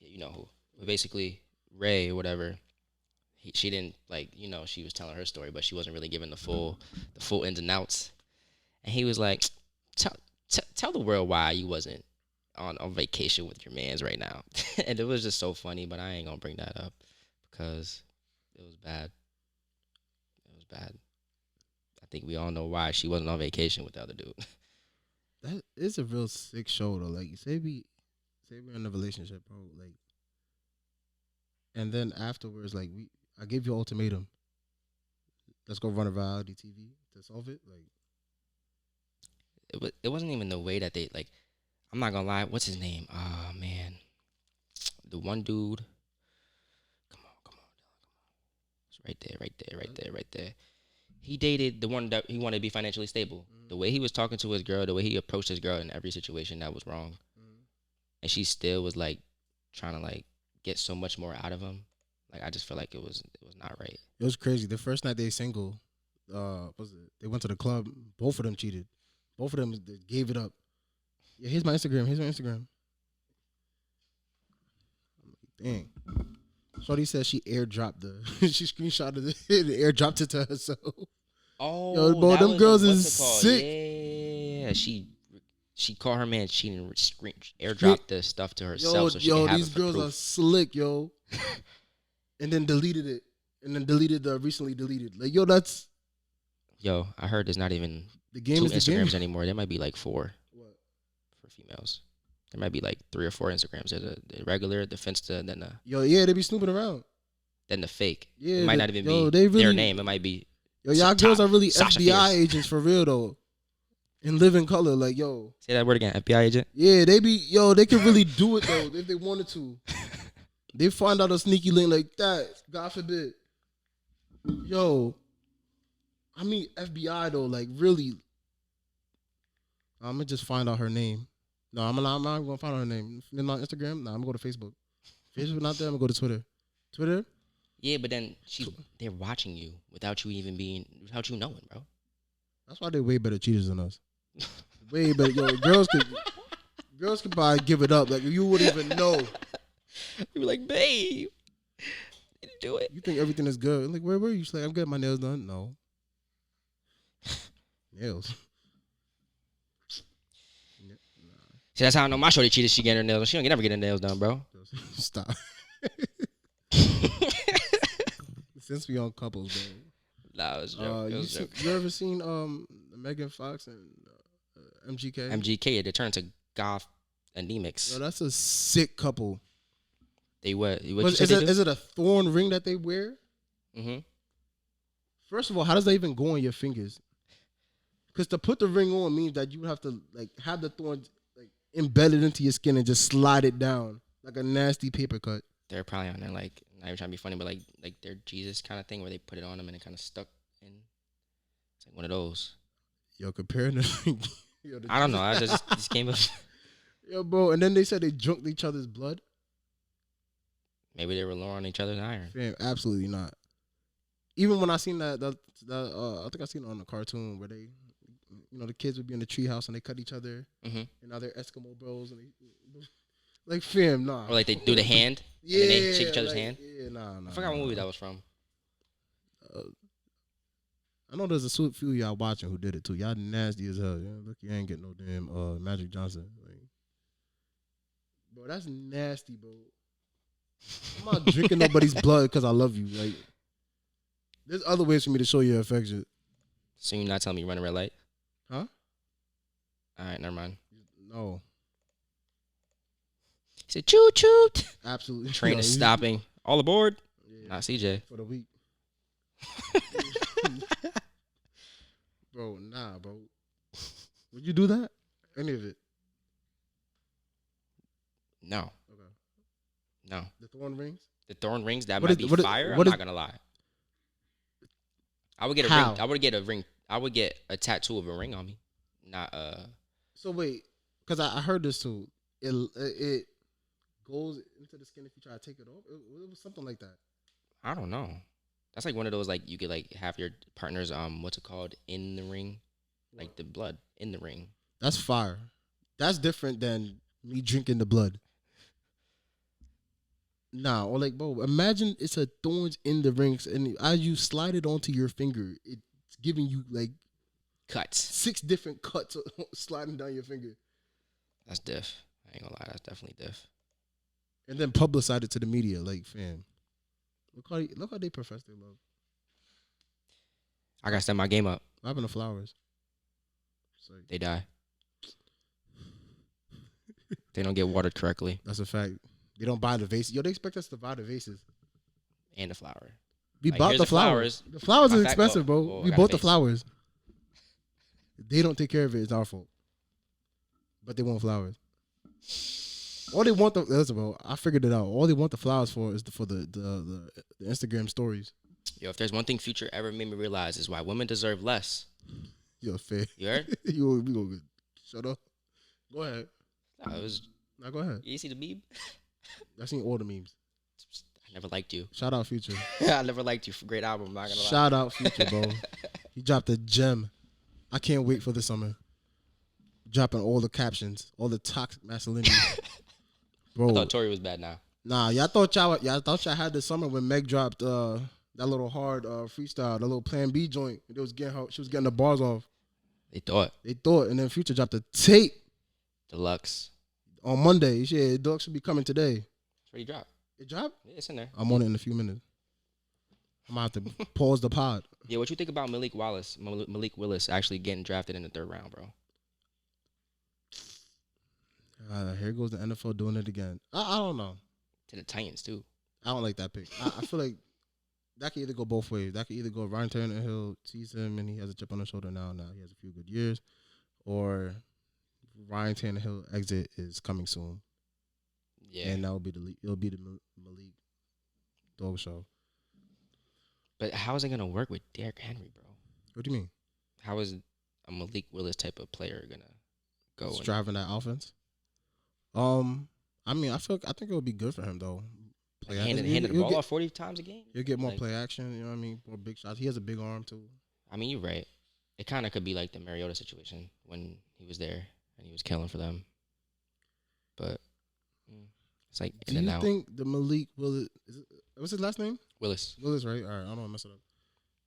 you know who? But basically, Ray or whatever. She didn't she was telling her story, but she wasn't really giving the full ins and outs. And he was like, tell the world why you wasn't on vacation with your mans right now. And it was just so funny, but I ain't gonna bring that up because it was bad. I think we all know why she wasn't on vacation with the other dude. That is a real sick show though. Like, say we're in a relationship, bro. Like, and then afterwards, like I gave you an ultimatum. Let's go run a reality TV to solve it. Like, it wasn't even the way that they like. I'm not gonna lie. What's his name? Oh man, the one dude. Come on. It's right there. He dated the one that he wanted to be financially stable. Mm-hmm. The way he was talking to his girl, the way he approached his girl in every situation, that was wrong. Mm-hmm. And she still was like trying to like get so much more out of him. Like, I just feel like it was not right. It was crazy. The first night they single, they went to the club. Both of them cheated. Both of them gave it up. Yeah, here's my Instagram. Dang. Shorty said she airdropped she screenshotted it and airdropped it to herself. Oh, yo, bro, them girls is sick. Yeah, she She caught her man cheating and airdropped the stuff to herself so she can have these it for girls proof. are slick, yo. And then deleted it. And then deleted the recently deleted. Like, yo, that's... Yo, I heard there's not even The game 2 is the Instagrams game. anymore. There might be like 4 What? for females. There might be like 3 or 4 Instagrams. There's the regular, the Finsta, and then They be snooping around. the fake. Yeah, it might not even be they really, their name. It might be y'all girls are really Sasha FBI Fierce. agents for real though. And live in color, like yo. Say that word again, FBI agent. Yeah, they can really do it though if they wanted to. They find out a sneaky link like that, God forbid. Yo, I mean FBI though, like really. I'm gonna just find out her name. No, I'm not gonna find out her name. Not Instagram. No, I'm gonna go to Facebook. Facebook not there. I'm gonna go to Twitter. Twitter. Yeah, but then they're watching you without you knowing, bro. That's why they're way better cheaters than us. Way better. Yo, girls could probably give it up. Like you wouldn't even know. You were like, babe, didn't do it. You think everything is good. I'm like, where were you? She's like, I'm getting my nails done. No. Nails. See, that's how I know my shorty cheated. She getting her nails. She don't never get her nails done, bro. Stop. Since we on couples, bro. Nah, it was a joke. It was a joke. You ever seen Megan Fox and MGK? MGK, they turned to goth anemics. Yo, that's a sick couple. They what? Is it a thorn ring that they wear? Mm-hmm. First of all, how does that even go on your fingers? Because to put the ring on means that you have to like have the thorns like embedded into your skin and just slide it down like a nasty paper cut. They're probably on there like not even trying to be funny, but like their Jesus kind of thing where they put it on them and it kind of stuck in. It's like one of those. Yo, comparing the I don't know. I just came up. Yo, bro, and then they said they drunk each other's blood. Maybe they were low on each other's iron. Fam, absolutely not. Even when I seen that I think I seen it on a cartoon where they, the kids would be in the treehouse and they cut each other, Mm-hmm. and now they're Eskimo bros and they, like, fam, nah. Or like they do the hand. Yeah, and then they shake each other's like, hand. Yeah, nah. I forgot what movie that was from. I know there's a few of y'all watching who did it too. Y'all nasty as hell. Look, you ain't getting no damn Magic Johnson. Like, bro, that's nasty, bro. I'm not drinking nobody's blood because I love you. Like, there's other ways for me to show your affection. So you're not telling me you run a red light? Huh? All right, never mind. No. He said, choo choo. Absolutely. Train is stopping. All aboard. Yeah, Not CJ. for the week. Bro, nah, bro. Would you do that? Any of it? No. Okay. No. The thorn rings? The thorn rings, that What might is- be what is- fire. what I'm is- not going to lie. I would get a How? ring. I would get a ring. I would get a tattoo of a ring on me. Not So wait, because I heard this too. It goes into the skin if you try to take it off. It was something like that. I don't know. That's like one of those like you could like have your partner's what's it called in the ring, like the blood in the ring. That's fire. That's different than me drinking the blood. Nah, or like, bro, imagine it's a thorns in the rings, and as you slide it onto your finger, it's giving you like Cuts. 6 different cuts sliding down your finger, That's diff. I ain't gonna lie. That's definitely diff. and then publicize it to the media. Like, fam, look how they profess their love. I gotta step my game up. What happened to flowers? It's like, They die. They don't get watered correctly. that's a fact. They don't buy the vases. Yo, they expect us to buy the vases. And the flower. We Like, bought here's the the flowers. flowers. The flowers My is fact- expensive, bro. oh, I We got a bought the vase. flowers. They don't take care of it. It's our fault. But they want flowers. All they want listen, bro, I figured it out. All they want the flowers for is for the Instagram stories. Yo, if there's one thing Future ever made me realize is why women deserve less. Yo, fair. You heard? We go good. Shut up. Go ahead. I was. Now go ahead. You see the meme? I seen all the memes. I never liked you. Shout out Future. I never liked you. For great album. I'm not gonna lie. Shout out Future, bro. He dropped a gem. I can't wait for the summer. Dropping all the captions, all the toxic masculinity. Bro. I thought Tori was bad now. Nah, y'all thought y'all had the summer when Meg dropped that little hard freestyle, the little Plan B joint. She was getting the bars off. They thought. They thought, and then Future dropped a tape. Deluxe. On Monday. Shit, Deluxe should be coming today. It's already dropped. It dropped? Yeah, it's in there. I'm on it in a few minutes. I'm going to have to pause the pod. Yeah, what you think about Malik Willis actually getting drafted in the 3rd round, bro? Here goes the NFL doing it again. I don't know. To the Titans, too. I don't like that pick. I feel like that could either go both ways. That could either go Ryan Tannehill sees him and he has a chip on his shoulder now. Now he has a few good years. Or Ryan Tannehill exit is coming soon. Yeah. And it'll be the Malik dog show. But how is it going to work with Derrick Henry, bro? What do you mean? How is a Malik Willis type of player going to go? It's driving that offense? I mean, I think it would be good for him, though. Handing the ball off 40 times a game? He'll get more play action, you know what I mean? More big shots. He has a big arm, too. I mean, you're right. It kind of could be like the Mariota situation when he was there and he was killing for them. But it's like in and out. Do you think the Malik Willis, what's his last name? Willis, right? All right, I don't want to mess it up.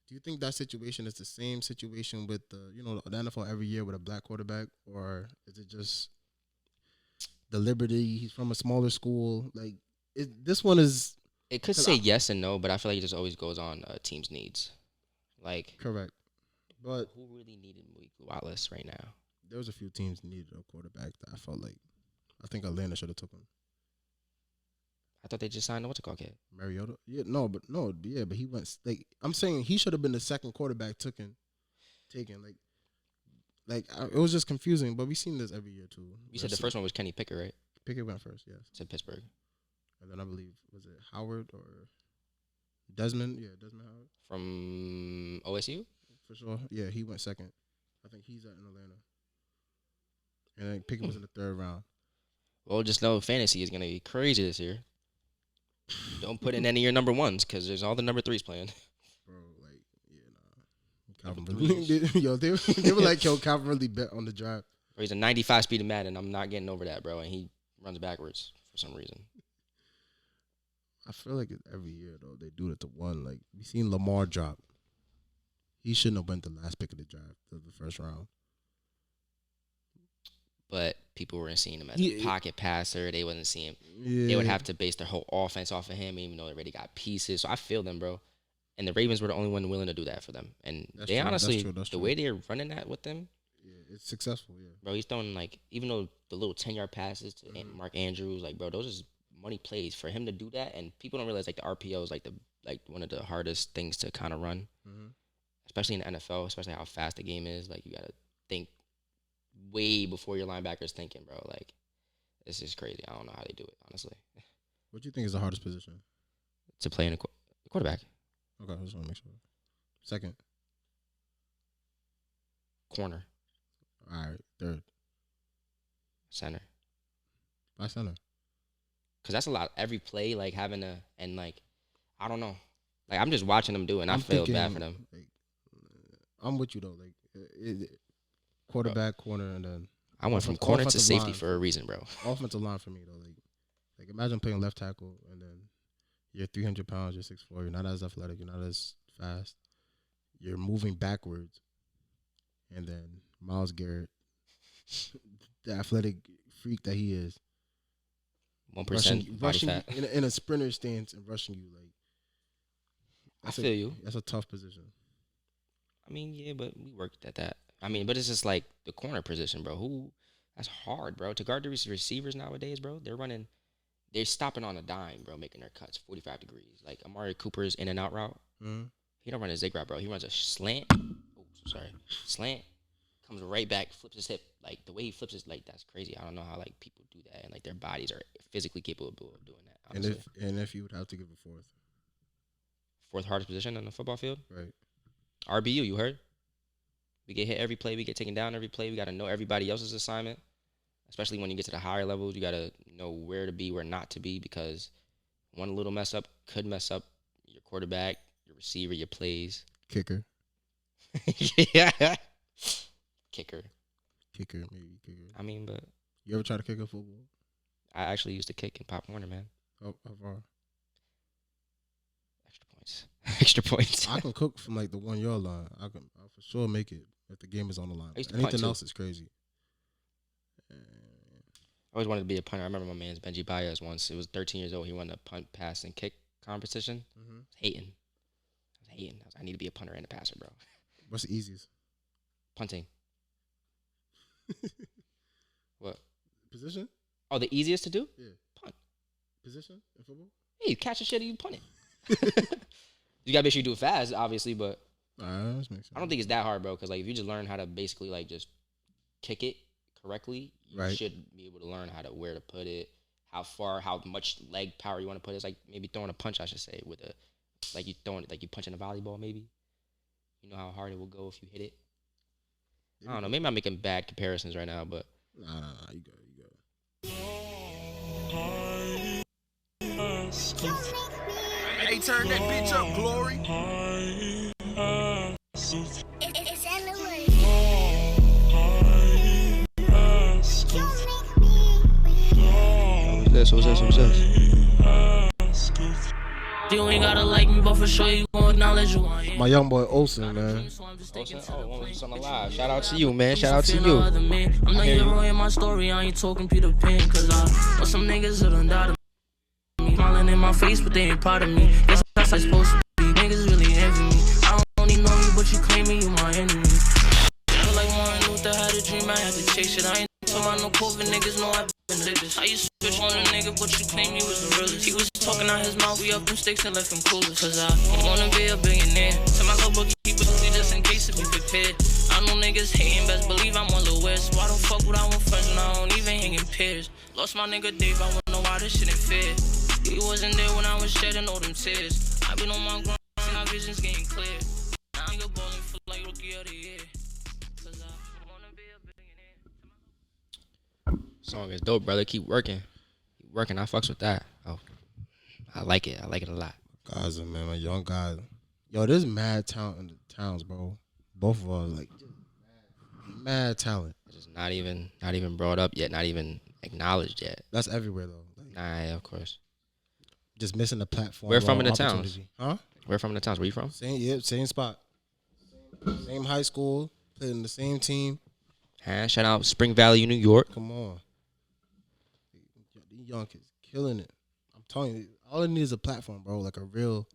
Do you think that situation is the same situation with the NFL every year with a black quarterback, or is it just the liberty? He's from a smaller school. Like this one is. It could say yes and no, but I feel like it just always goes on team's needs. Like correct, but who really needed Malik Willis right now? There was a few teams needed a quarterback that I felt like I think Atlanta should have took him. I thought they just signed what's it called, kid? Mariota? Yeah, but he went like I'm saying he should have been the second quarterback taken. It was just confusing, but we've seen this every year too. You said the first one was Kenny Pickett, right? Pickett went first, yes. To Pittsburgh. And then I believe was it Howard or Desmond? Yeah, Desmond Howard from OSU for sure. Yeah, he went second. I think he's in Atlanta. And then Pickett was in the 3rd round. Well, just know fantasy is gonna be crazy this year. Don't put in any of your number 1s because there's all the number 3s playing. Bro, like, yeah, nah. Calvin really, they were like, yo, Calvin really bet on the draft. Bro, he's a 95 speed of Madden. I'm not getting over that, bro. And he runs backwards for some reason. I feel like every year, though, they do it to one. Like, we seen Lamar drop. He shouldn't have went the last pick of the draft, the 1st round. But people weren't seeing him as a pocket passer. They wasn't seeing him. Yeah. They would have to base their whole offense off of him, even though they already got pieces. So I feel them, bro. And the Ravens were the only one willing to do that for them. And that's honestly, the way they're running that with them. Yeah, it's successful, yeah. Bro, he's throwing, like, even though the little 10-yard passes to Mark Andrews, like, bro, those is money plays. For him to do that, and people don't realize, like, the RPO is, like one of the hardest things to kind of run. Mm-hmm. Especially in the NFL, especially how fast the game is. Like, you got to think way before your linebacker's thinking, bro. Like, it's just crazy. I don't know how they do it, honestly. What do you think is the hardest position? To play in a quarterback. Okay, I just want to make sure. Second. Corner. All right, 3rd. Center. Why center? Because that's a lot. Every play, like, having a, and, like, I don't know. Like, I'm just watching them do it, and I feel bad for them. Like, I'm with you, though. Like, quarterback, corner, and then I went from corner to safety for a reason, bro. Offensive line for me, though. Like imagine playing left tackle, and then you're 300 pounds, you're 6'4", you're not as athletic, you're not as fast. You're moving backwards. And then Myles Garrett, the athletic freak that he is. 1% rushing fat. In a sprinter stance and rushing you. Like, I feel you. That's a tough position. I mean, yeah, but we worked at that. I mean, but it's just like the corner position, bro. That's hard, bro. To guard the receivers nowadays, bro, they're stopping on a dime, bro, making their cuts 45 degrees. Like Amari Cooper's in and out route. Mm-hmm. He don't run a zig route, bro. He runs a slant. Slant. Comes right back, flips his hip. Like, the way he flips his, like, that's crazy. I don't know how, like, people do that. And, like, their bodies are physically capable of doing that, honestly. And if you would have to give a 4th. 4th hardest position on the football field? Right. RBU, you heard? We get hit every play. We get taken down every play. We got to know everybody else's assignment. Especially when you get to the higher levels, you got to know where to be, where not to be, because one little mess up could mess up your quarterback, your receiver, your plays. Kicker. Yeah. Kicker. Maybe kicker. I mean, but... You ever try to kick a football? I actually used to kick in Pop Warner, man. How far? Extra points. I can cook from, like, the 1 yard line. I'll for sure make it if the game is on the line. Anything else is crazy. always wanted to be a punter. I remember my man's Benji Baez once. He was 13 years old. He won a punt, pass, and kick competition. Mm-hmm. Hating. I was I need to be a punter and a passer, bro. What's the easiest? Punting. What? Position? Oh, the easiest to do? Yeah. Punt. Position in football? Hey, catch a shit and you punt it. You gotta make sure you do it fast, obviously, but That makes sense. I don't think it's that hard, bro. Because like if you just learn how to basically like just kick it correctly, you should be able to learn where to put it, how far, how much leg power you want to put it. It's like maybe throwing a punch, I should say, with a like you punching a volleyball, maybe. You know how hard it will go if you hit it. I don't know. Maybe I'm making bad comparisons right now, but Nah, you go. Hey, turn that bitch up, Glory. It's in the way. what's this? You ain't gotta like me, but for sure you gon' acknowledge you. My young boy Olsenn, man. Oh, it's on the live. Shout out to you, man. Shout out to you. I'm not hero in my story, I ain't talking Peter Pan. Cause I know some niggas that done died of me. Smiling in my face, but they ain't proud of me. Guess that's how it's supposed to be. Niggas really envy me. I don't only know you, but you claim me, you my enemy. Feel like Martin Luther had a dream, I had to chase it. I ain't talking about no COVID niggas, know I've been religious. I used to switch on a nigga, but you claim he was the realest. He was talking out his mouth, we up them sticks and left him coolest. Cause I wanna be a billionaire. Tell my little bookie, keep it with me just in case to be prepared. I know niggas hating, best believe I'm on the west. Why the fuck would I want friends when I don't even hang in pairs? Lost my nigga Dave, I wanna know why this shit ain't fair. He wasn't there when I was shedding all them tears. I been on my grind, and my vision's getting clear. Now I'm good balling for like rookie of the year. Cause I wanna be a billionaire. Song is dope, brother. Keep working. I fucks with that. Oh, I like it. I like it a lot. Gaza, man, my young guy. Yo, there's mad talent in the towns, bro. Both of us, like, mad talent. It's just not even brought up yet. Not even acknowledged yet. That's everywhere though. Like, Nah, of course. just missing the platform. Where from in the opportunity. towns? Huh? Where from in the towns? Where you from? Same spot. Same high school. Played in the same team. Shout out Spring Valley, New York. Come on. These young kids killing it. I'm telling you, all it needs is a platform, bro. Like a real.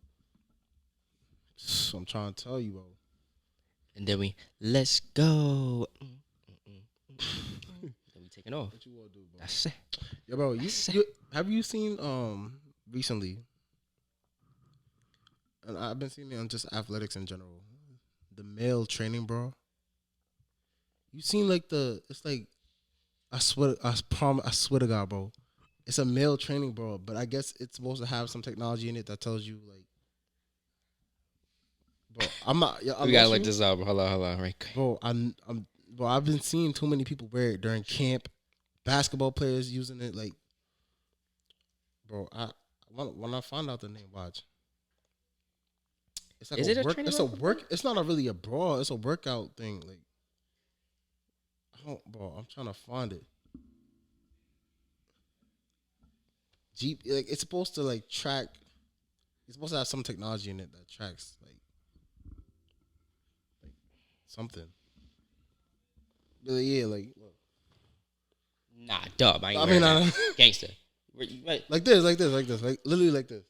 I'm trying to tell you, bro. And then let's go. Then we taking off. What you want to do, bro? That's it. Yeah, bro. Have you seen recently? And I've been seeing it on just athletics in general. The male training, bro. You seen like it's like I swear to God, bro. It's a male training, bro. But I guess it's supposed to have some technology in it that tells you like, bro. I'm not. We gotta look this up. Hold on, right quick. Bro. Bro. I've been seeing too many people wear it during camp. Basketball players using it, like, bro. When I find out the name, watch. It's like Is it a training It's a work. It's not really a bra. It's a workout thing. Like, bro. I'm trying to find it. Jeep, like it's supposed to like track. It's supposed to have some technology in it that tracks like something. Yeah, like look. Nah, dub. I mean, gangster. Right. Like this, like literally like this.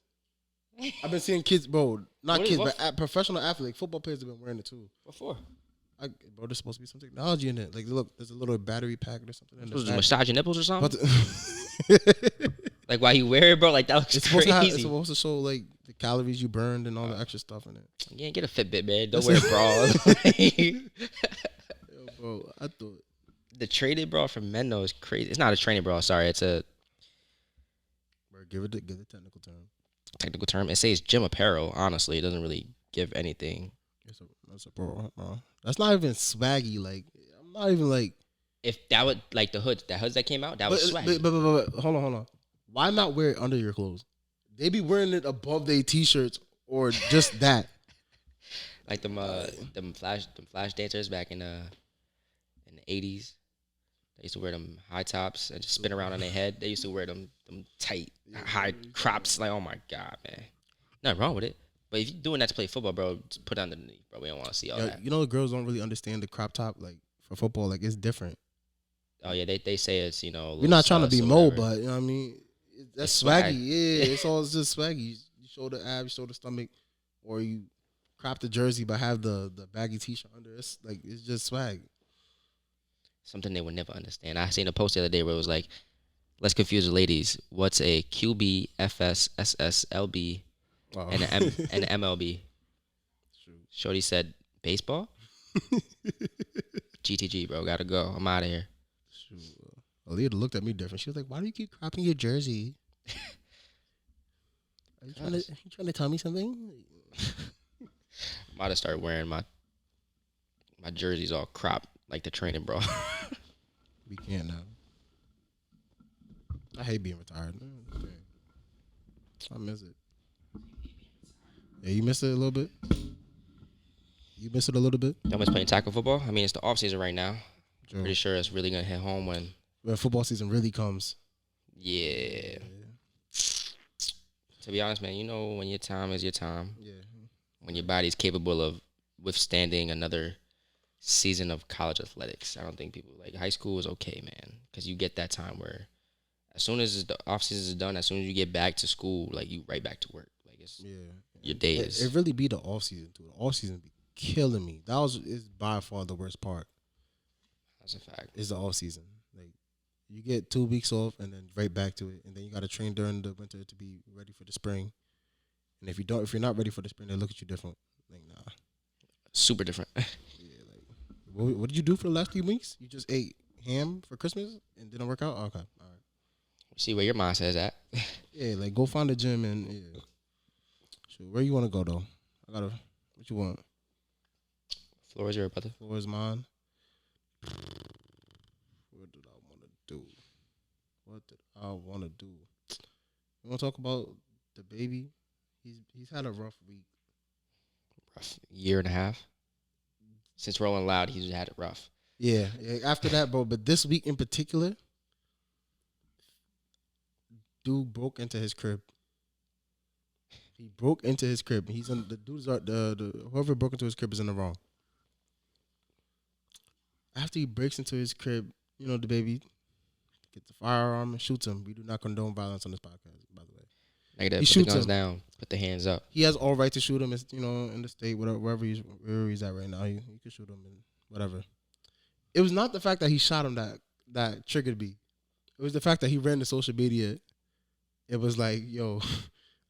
I've been seeing kids, bro. Not kids, but professional athletes, like football players have been wearing it too. What for? Bro, there's supposed to be some technology in it. Like, look, there's a little battery pack or something. Supposed to massage your nipples or something? Like, why you wear it, bro? Like, that looks crazy. It's supposed to show, like, the calories you burned and all the extra stuff in it. Yeah, get a Fitbit, man. Don't wear bras. Yo, bro, I thought. The traded bra for men, though, is crazy. It's not a training bra. Sorry, it's a... Bro, give it the technical term. Technical term. It says gym apparel, honestly. It doesn't really give anything. That's a bro. That's not even swaggy. Like, I'm not even like... If that would... Like, the hoods that came out, that was swaggy. But hold on. Why not wear it under your clothes? They be wearing it above their t-shirts or just that. Like them flash dancers back in the 80s. They used to wear them high tops and just spin around on their head. They used to wear them tight high crops. Like, oh my God, man. Nothing wrong with it. But if you're doing that to play football, bro, just put it underneath, bro. We don't want to see all that. You know, the girls don't really understand the crop top. Like, for football, like, it's different. Oh yeah, they say it's We're not trying to be or Mo, whatever. but you know what I mean. That's It's swaggy. swag. Yeah, it's all just swaggy. You show the abs, show the stomach, or you crop the jersey but have the baggy t-shirt under. It's like it's just swag. Something they would never understand. I seen a post the other day where it was like, let's confuse the ladies. What's a QB, FS, SS, LB, Wow. and an MLB? Shorty said baseball. GTG, bro. Gotta go. I'm out of here. Shoot. Aaliyah looked at me different. She was like, "Why do you keep cropping your jersey? Are you trying to tell me something?" I'm about to start wearing my jerseys all cropped like the training, bro. We can't now. I hate being retired. I miss it. Yeah, you miss it a little bit? You miss it a little bit? Y'all miss playing tackle football? I mean, it's the off season right now. Joe. Pretty sure it's really gonna hit home when Football season really comes. Yeah. To be honest, man, when your time is your time. Yeah. When your body's capable of withstanding another season of college athletics. I don't think people like high school is okay, man, because you get that time where as soon as the off season is done, as soon as you get back to school, like you right back to work. Like it's your day is. It really be the off season too. The off season be killing me. Is by far the worst part. That's a fact. Is the off season. Like you get 2 weeks off and then right back to it, and then you got to train during the winter to be ready for the spring. And if you're not ready for the spring, they look at you different. Like nah, super different. yeah. Like what did you do for the last 3 weeks? You just ate ham for Christmas and didn't work out. Okay, all right. See where your mindset is at. Yeah, like go find a gym and yeah. Sure, where you want to go though? What you want? Floor is your brother. Floor is mine. What did I want to do? You want to talk about the baby? He's had a rough week. Rough year and a half. Since Rolling Loud, he's had it rough. Yeah. After that, bro. But this week in particular, dude broke into his crib. He broke into his crib. He's in the dudes are the whoever broke into his crib is in the wrong. After he breaks into his crib, the baby gets the firearm and shoots him. We do not condone violence on this podcast, by the way. Negative. He Put shoots the guns him. down. Put the hands up. He has all right to shoot him. In the state, wherever he's at right now, he can shoot him and whatever. It was not the fact that he shot him that triggered me. It was the fact that he ran to social media. It was like, yo,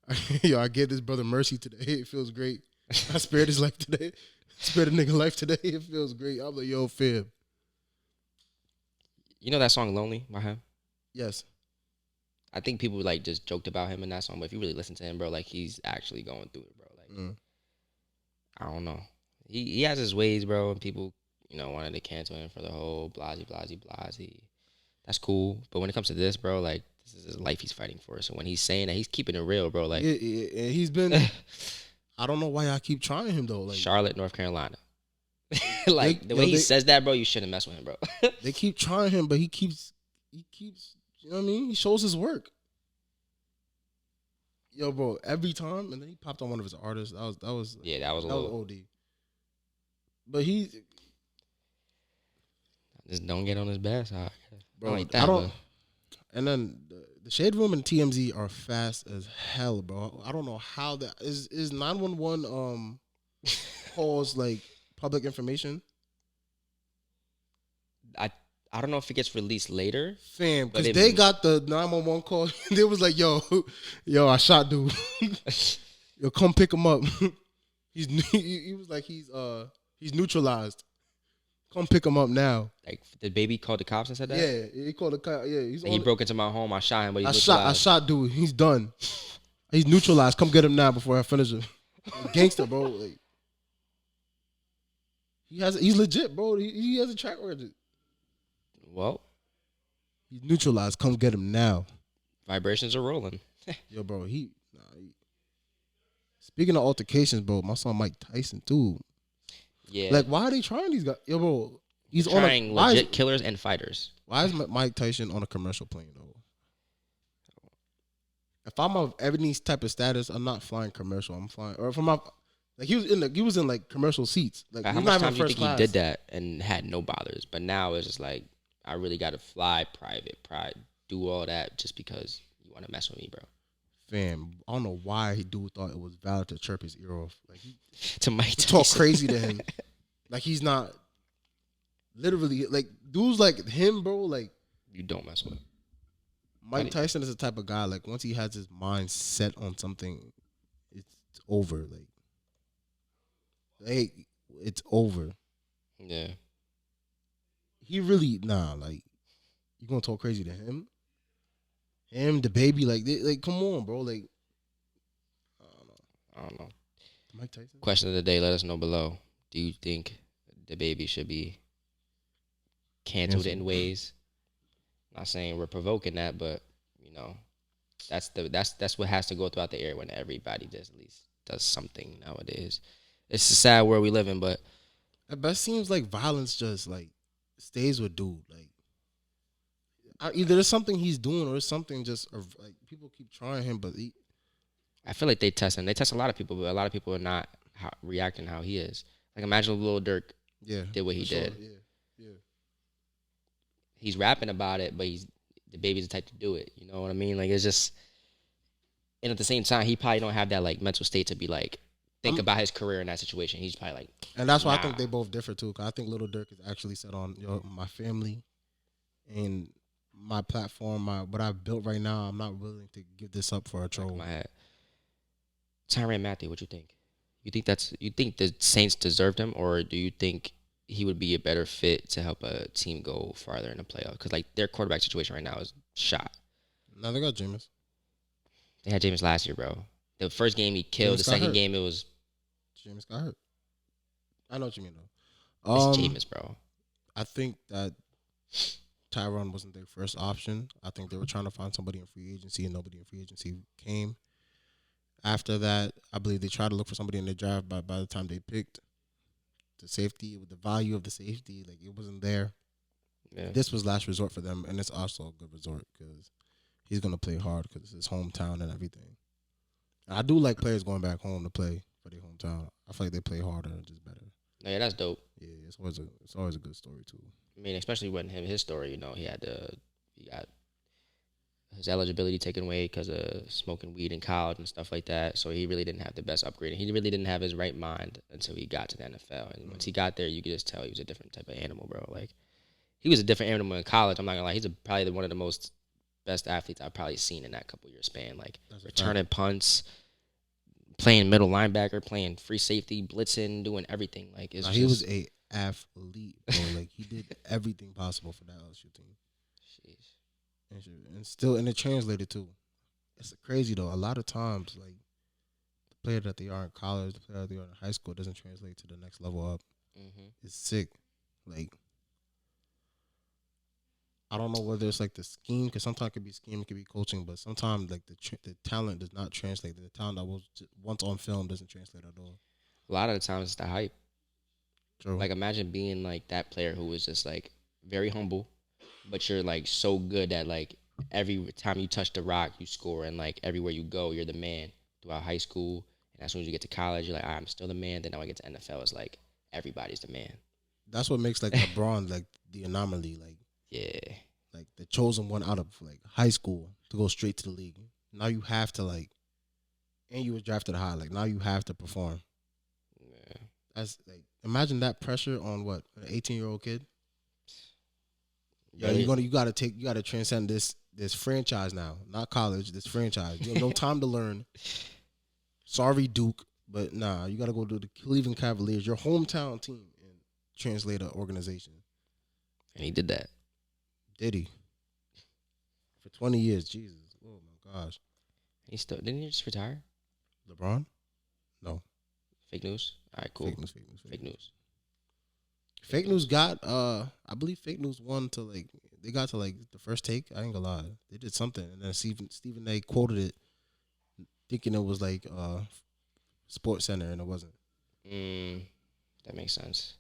I gave this brother mercy today. It feels great. I spared his life today. Spared a nigga life today. It feels great. I'm like, yo, Fib. You know that song "Lonely" by him? Yes. I think people like just joked about him in that song, but if you really listen to him, bro, like he's actually going through it, bro. Like I don't know. He has his ways, bro, and people, wanted to cancel him for the whole blasey. That's cool. But when it comes to this, bro, like this is his life he's fighting for. So when he's saying that, he's keeping it real, bro. Like And he's been I don't know why I keep trying him though. Like Charlotte, North Carolina. Like the way he says that, bro, you shouldn't mess with him, bro. They keep trying him, but he keeps you know what I mean? He shows his work. Yo, bro, every time, and then he popped on one of his artists. That was OD. But he just don't get on his bad side, bro. Like that, I don't. bro. And then the Shade Room and TMZ are fast as hell, bro. I don't know how that is 911 calls like public information. I don't know if it gets released later. Fam, But because it- they got the 911 call. They was like, yo, I shot dude. Yo, come pick him up. He was like, he's neutralized. Come pick him up now. Like the baby called the cops and said that. Yeah, he called the cop. Yeah, He broke into my home. I shot him, but I he's shot dude. He's done. He's neutralized. Come get him now before I finish him. Gangster, bro. Like, he's legit, bro. He has a track record. Well, He's neutralized. Come get him now. vibrations are rolling. Yo, bro. Speaking of altercations, bro, my son Mike Tyson too. Yeah, Like, why are they trying these guys? Yo, bro, he's trying why legit killers and fighters. Why is Mike Tyson on a commercial plane though? If I'm of any type of status, I'm not flying commercial. I'm flying, or if I'm like he was in like commercial seats. Like How he's much not time even do you first think class. he did that and had no bothers? But now it's just like I really got to fly private, do all that just because you want to mess with me, bro. Fam, I don't know why dude thought it was valid to chirp his ear off. Like To Mike Tyson. talk crazy to him. Like he's not literally like dudes like him, bro. Like You don't mess with him. Mike Tyson is the type of guy. Like once he has his mind set on something, it's over. Like it's over. Yeah. He really like you gonna talk crazy to him? Him, the baby, like come on, bro. Like I don't know. Mike Tyson. Question of the day. Let us know below. Do you think the baby should be canceled in ways? Not saying we're provoking that, but you know, that's what has to go throughout the air when everybody just at least does something nowadays. It's a sad world we live in, but At best, seems like violence just like stays with dude. Like either there's something he's doing or it's something just like people keep trying him, but I feel like they test him. They test a lot of people, but a lot of people are not reacting how he is. Like imagine if Lil Durk did what he did. Yeah. He's rapping about it, but the baby's the type to do it. You know what I mean? Like it's just, and at the same time, he probably don't have that like mental state to be like think about his career in that situation. He's probably like, and that's why I think they both differ too. Cause I think Lil Durk is actually set on my family and my platform, what I've built right now. I'm not willing to give this up for a troll. My head. Tyrann Mathieu, what you think? You think the Saints deserved him, or do you think he would be a better fit to help a team go farther in the playoff? Because like their quarterback situation right now is shot. No, they got Jameis. They had Jameis last year, bro. The first game he killed. The second game it was Jameis got hurt. I know what you mean though. It's Jameis, bro. I think that Tyrann wasn't their first option. I think they were trying to find somebody in free agency, and nobody in free agency came. After that, I believe they tried to look for somebody in the draft, but by the time they picked the safety, with the value of the safety, like it wasn't there. Yeah. This was last resort for them, and it's also a good resort because he's going to play hard because it's his hometown and everything. And I do like players going back home to play for their hometown. I feel like they play harder and just better. Yeah, that's dope. Yeah, it's always a good story too. I mean, especially when his story, you know, he got his eligibility taken away because of smoking weed in college and stuff like that. So he really didn't have the best upgrading. He really didn't have his right mind until he got to the NFL. And once he got there, you could just tell he was a different type of animal, bro. Like he was a different animal in college. I'm not gonna lie. He's probably one of the most best athletes I've probably seen in that couple year span. Like returning punts, playing middle linebacker, playing free safety, blitzing, doing everything. Like he was a athlete, bro. Like he did everything possible for that LSU team. And it translated too. It's crazy though. A lot of times, like the player that they are in college, the player that they are in high school, doesn't translate to the next level up. Mm-hmm. It's sick. Like I don't know whether it's like the scheme, because sometimes it could be scheme, it could be coaching, but sometimes like the talent does not translate. The talent that was once on film doesn't translate at all. A lot of the times it's the hype. True. Like imagine being like that player who was just like very humble, but you're like so good that like every time you touch the rock, you score, and like everywhere you go, you're the man throughout high school. And as soon as you get to college, you're like, I'm still the man. Then now I get to NFL, it's like everybody's the man. That's what makes like LeBron like the anomaly. Like like the chosen one out of like high school to go straight to the league. Now you have to like, and you was drafted high. Like now you have to perform. Yeah, that's like imagine that pressure on what an 18-year-old kid. Yeah, you gotta transcend this franchise now, not college. This franchise, you have no time to learn. Sorry, Duke, but nah, you gotta go to the Cleveland Cavaliers, your hometown team, and translate an organization. And he did that. Did he? For 20 years, Jesus. Oh my gosh. Didn't he just retire? LeBron? No. Fake news? All right, cool. Fake news. Fake news got I believe Fake News won to like they got to like the first take. I ain't gonna lie. They did something, and then Stephen A quoted it thinking it was like Sports Center, and it wasn't. That makes sense.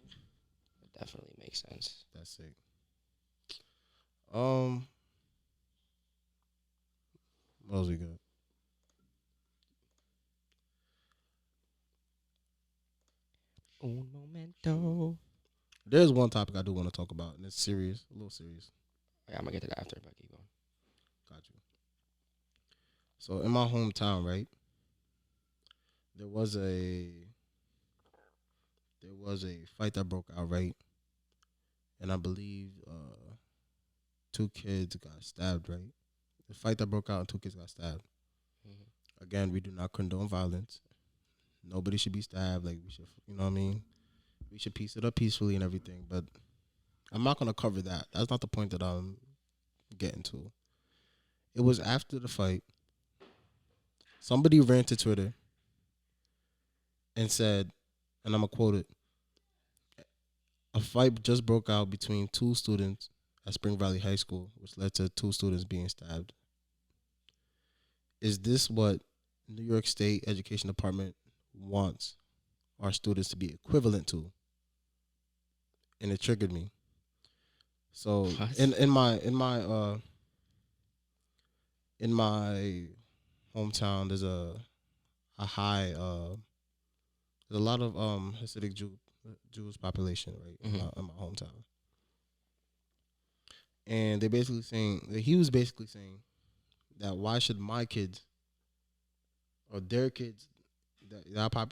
It definitely makes sense. That's sick. What else we got? Un momento. There's one topic I do want to talk about, and it's serious, a little serious. Yeah, I'm gonna get to that after, but keep going. Got you. So in my hometown, right, there was a fight that broke out, right, and I believe 2 kids got stabbed, right. The fight that broke out and 2 kids got stabbed. Mm-hmm. Again, we do not condone violence. Nobody should be stabbed. Like, we should, you know what I mean? We should piece it up peacefully and everything. But I'm not going to cover that. That's not the point that I'm getting to. It was after the fight. Somebody ran to Twitter and said, and I'm going to quote it, a fight just broke out between 2 students at Spring Valley High School, which led to 2 students being stabbed. Is this what New York State Education Department wants our students to be equivalent to? And it triggered me. So in my hometown, there's a high there's a lot of Hasidic Jewish population, right, in my hometown. And he was basically saying that why should my kids or their kids,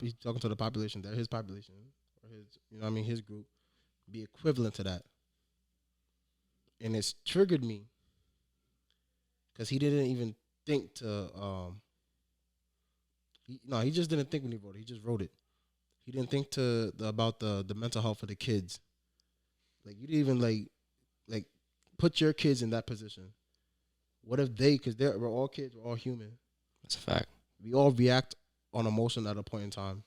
he's talking to the population, that his population or his, you know what I mean, his group, be equivalent to that. And it's triggered me because he didn't even think to, he just didn't think when he wrote it. He just wrote it. He didn't think about the mental health of the kids. Like, you didn't even like put your kids in that position. What if because we're all kids, we're all human. That's a fact. We all react on emotion at a point in time.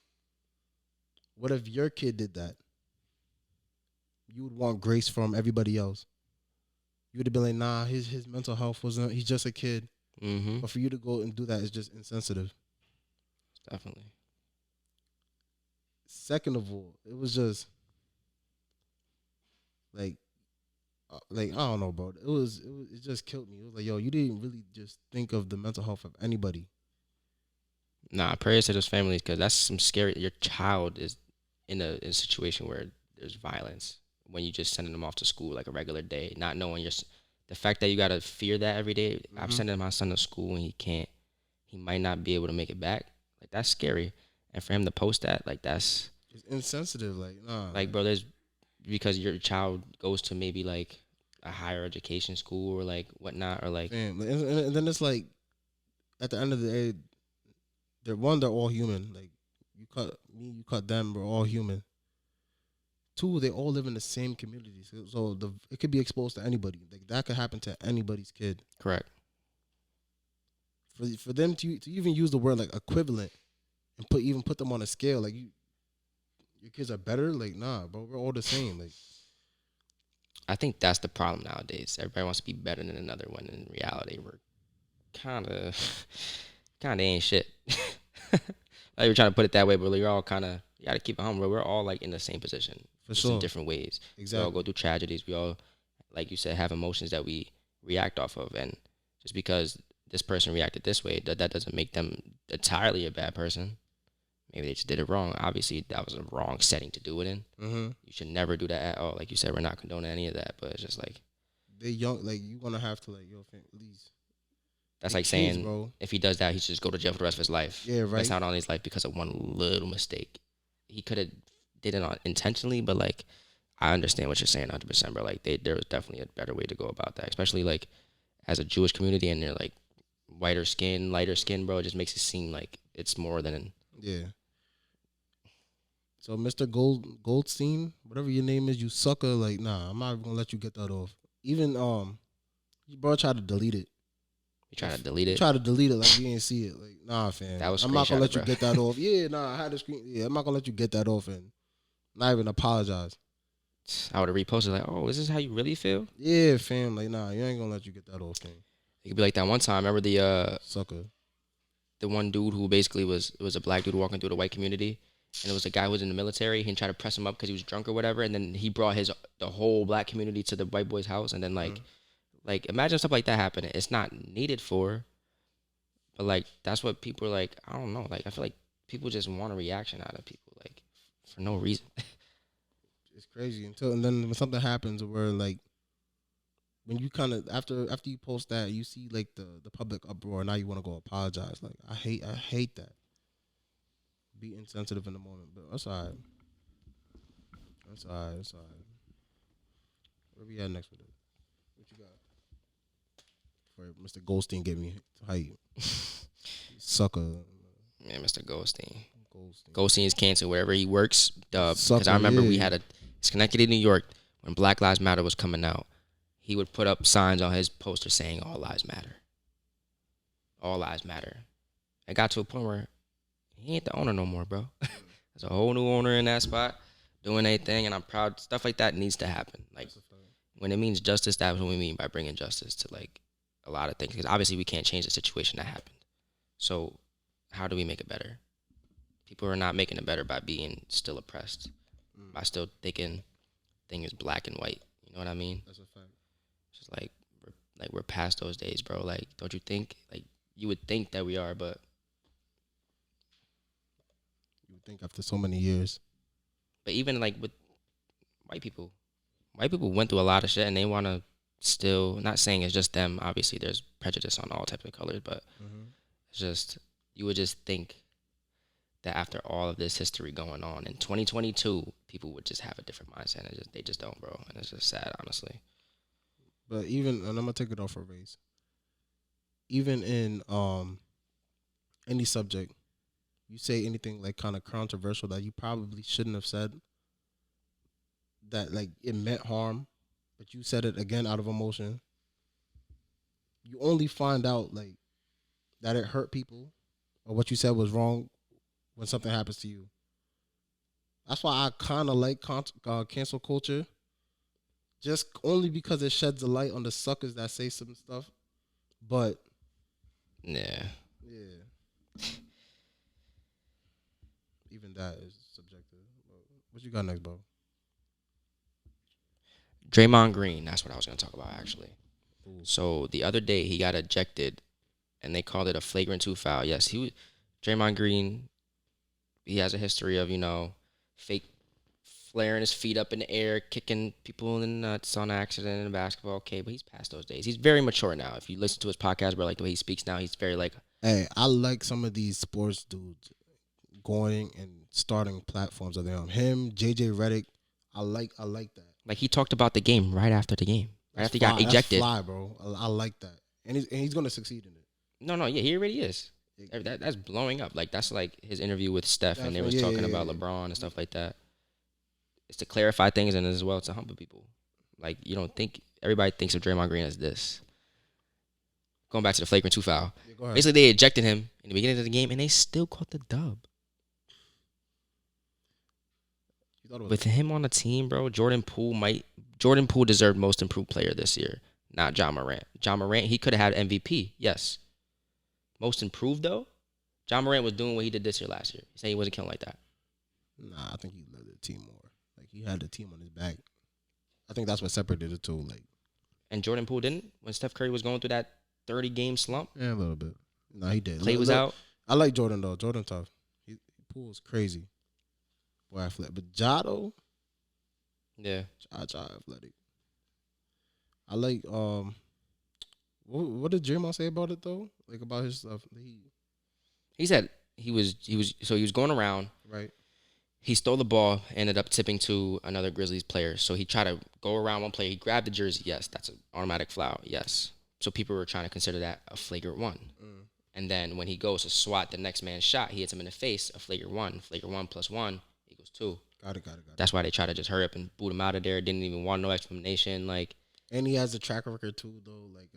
What if your kid did that? You would want grace from everybody else. You would have been like, nah, his mental health wasn't, he's just a kid. Mm-hmm. But for you to go and do that is just insensitive. Definitely. Second of all, it was just like I don't know, bro. It just killed me. It was like, yo, you didn't really just think of the mental health of anybody. Nah, prayers to those families, because that's some scary. Your child is in a situation where there's violence when you just sending them off to school like a regular day, not knowing the fact that you gotta fear that every day. Mm-hmm. I'm sending my son to school and he might not be able to make it back. Like, that's scary. And for him to post that, like, it's insensitive. Like, nah. Like, bro, because your child goes to maybe like a higher education school or like whatnot, or like, and then it's like, at the end of the day, they're all human. Like, you cut me, you cut them, we're all human. 2, they all live in the same community, so it could be exposed to anybody. Like, that could happen to anybody's kid. Correct. For them to even use the word like equivalent and put them on a scale, like, your kids are better. Like, nah, bro, we're all the same. Like, I think that's the problem nowadays. Everybody wants to be better than another one. In reality, we're kind of ain't shit. Like, we're trying to put it that way, but you're all kind of, you got to keep it humble. We're all like in the same position, for sure, in different ways. Exactly. We all go through tragedies. We all, like you said, have emotions that we react off of, and just because this person reacted this way, that doesn't make them entirely a bad person. Maybe they just did it wrong. Obviously, that was a wrong setting to do it in. Mm-hmm. You should never do that at all. Like you said, we're not condoning any of that, but it's just like, they young. Like, you gonna have to, like, yo, please. That's like saying, bro, if he does that, he should just go to jail for the rest of his life. Yeah, right. That's not on his life because of one little mistake. He could have did it intentionally, but like, I understand what you're saying 100%, bro. Like, there was definitely a better way to go about that, especially like as a Jewish community and they're like whiter skin, lighter skin, bro. It just makes it seem like it's more than. Yeah. So, Mr. Goldstein, whatever your name is, you sucker. Like, nah, I'm not gonna let you get that off. Even your bro tried to delete it. You try to delete it? Try to delete it like you didn't see it. Like, nah, fam. I'm not gonna let you get that off. Yeah, nah, I had a screen. Yeah, I'm not gonna let you get that off and not even apologize. I would have reposted like, oh, is this how you really feel? Yeah, fam. Like, nah, you ain't gonna let you get that off, fam. It could be like that one time. Remember the sucker, the one dude who basically was a black dude walking through the white community, and it was a guy who was in the military. He tried to press him up because he was drunk or whatever, and then he brought the whole black community to the white boy's house, and then like imagine stuff like that happening. It's not needed for, but like that's what people are like. I don't know. Like, I feel like people just want a reaction out of people, like, for no reason. It's crazy and then when something happens where like when you kind of after you post that you see like the public uproar, now you want to go apologize. Like I hate that. Be insensitive in the moment, but that's alright. That's alright. Where we at next with it? What you got? For Mr. Goldstein get me hype. Sucker. Man, Mr. Goldstein is canceled wherever he works. Because I remember we had Schenectady, New York, when Black Lives Matter was coming out. He would put up signs on his poster saying "All lives matter." All lives matter. It got to a point where he ain't the owner no more, bro. There's a whole new owner in that spot doing a thing, and I'm proud. Stuff like that needs to happen. Like when it means justice, that's what we mean by bringing justice to like a lot of things. Because obviously we can't change the situation that happened. So how do we make it better? People are not making it better by being still oppressed, by still thinking thing is black and white. You know what I mean? That's a fact. It's just like we're past those days, bro. Like, don't you think? Like, you would think that we are, but you would think after so many years. But even like with white people went through a lot of shit, and they want to still. Not saying it's just them. Obviously, there's prejudice on all types of colors, but it's just you would just think that after all of this history going on in 2022, people would just have a different mindset. And they just don't, bro. And it's just sad, honestly. But even, and I'm gonna take it off for race. Even in any subject, you say anything like kind of controversial that you probably shouldn't have said, that like it meant harm, but you said it again out of emotion. You only find out like that it hurt people or what you said was wrong when something happens to you. That's why I kind of like cancel culture, just only because it sheds a light on the suckers that say some stuff. But yeah, even that is subjective. What you got next, bro? Draymond Green. That's what I was gonna talk about actually. Ooh. So the other day he got ejected, and they called it a flagrant 2 foul. Yes, Draymond Green. He has a history of, fake flaring his feet up in the air, kicking people in the nuts on accident in basketball. Okay, but he's past those days. He's very mature now. If you listen to his podcast, bro, like the way he speaks now, he's very like. Hey, I like some of these sports dudes going and starting platforms of their own. Him, JJ Redick, I like that. Like he talked about the game right after the game, right after he got ejected. That's fly, bro. I like that, and he's gonna succeed in it. No, yeah, he already is. That's blowing up. Like that's like his interview with Steph, and they was talking about LeBron and stuff like that. It's to clarify things and as well to humble people. Like you don't think everybody thinks of Draymond Green as this. Going back to the flagrant 2 foul. Yeah, basically, they ejected him in the beginning of the game, and they still caught the dub. With him on the team, bro, Jordan Poole deserved most improved player this year, not John Morant. John Morant, he could have had MVP, yes. Most improved, though, John Morant was doing what he did this year last year. He's saying he wasn't killing like that. Nah, I think he led the team more. Like, he had the team on his back. I think that's what separated the two. Like, and Jordan Poole didn't? When Steph Curry was going through that 30-game slump? Yeah, a little bit. No, he did. Clay was out. I like Jordan, though. Jordan tough. Poole's crazy. Boy, athletic. But Ja, though? Yeah. Ja athletic. I like, what did Draymond say about it, though? Like, about his stuff? He said he was going around. Right. He stole the ball, ended up tipping to another Grizzlies player. So he tried to go around one player. He grabbed the jersey. Yes, that's an automatic foul. Yes. So people were trying to consider that a flagrant 1. And then when he goes to swat the next man's shot, he hits him in the face, a flagrant 1. Flagrant 1 plus 1 equals 2. Got it. That's why they try to just hurry up and boot him out of there. Didn't even want no explanation. Like, and he has a track record too, though. Like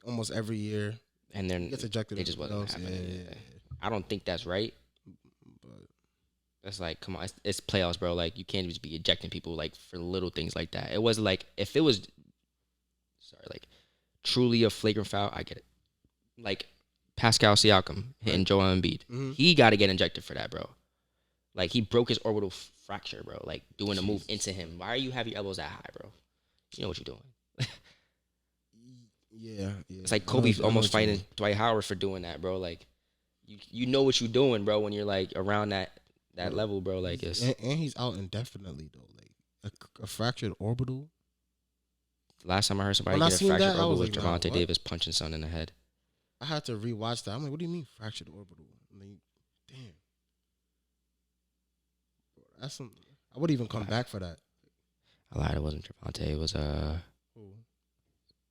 almost every year. And then he gets ejected. It just wasn't happening. Yeah. I don't think that's right. But that's like, come on, it's playoffs, bro. Like, you can't just be ejecting people like for little things like that. It was like if it was, truly a flagrant foul, I get it. Like Pascal Siakam hitting Joel Embiid, he got to get ejected for that, bro. Like, he broke his orbital fracture, bro. Like, doing a move into him. Why are you have your elbows that high, bro? You know what you're doing. Yeah. It's like Kobe almost fighting Dwight Howard for doing that, bro. Like, you know what you're doing, bro, when you're, like, around that level, bro. Like, it's... And he's out indefinitely, though. Like, A fractured orbital. Last time I heard somebody When I get a seen fractured that, I orbital was was like, nah, Gervonta what? Davis punching son in the head. I had to rewatch that. I'm like, what do you mean fractured orbital? I'm like, damn. That's some. I would even come back for that. I lied. It wasn't Gervonta. It was Ooh.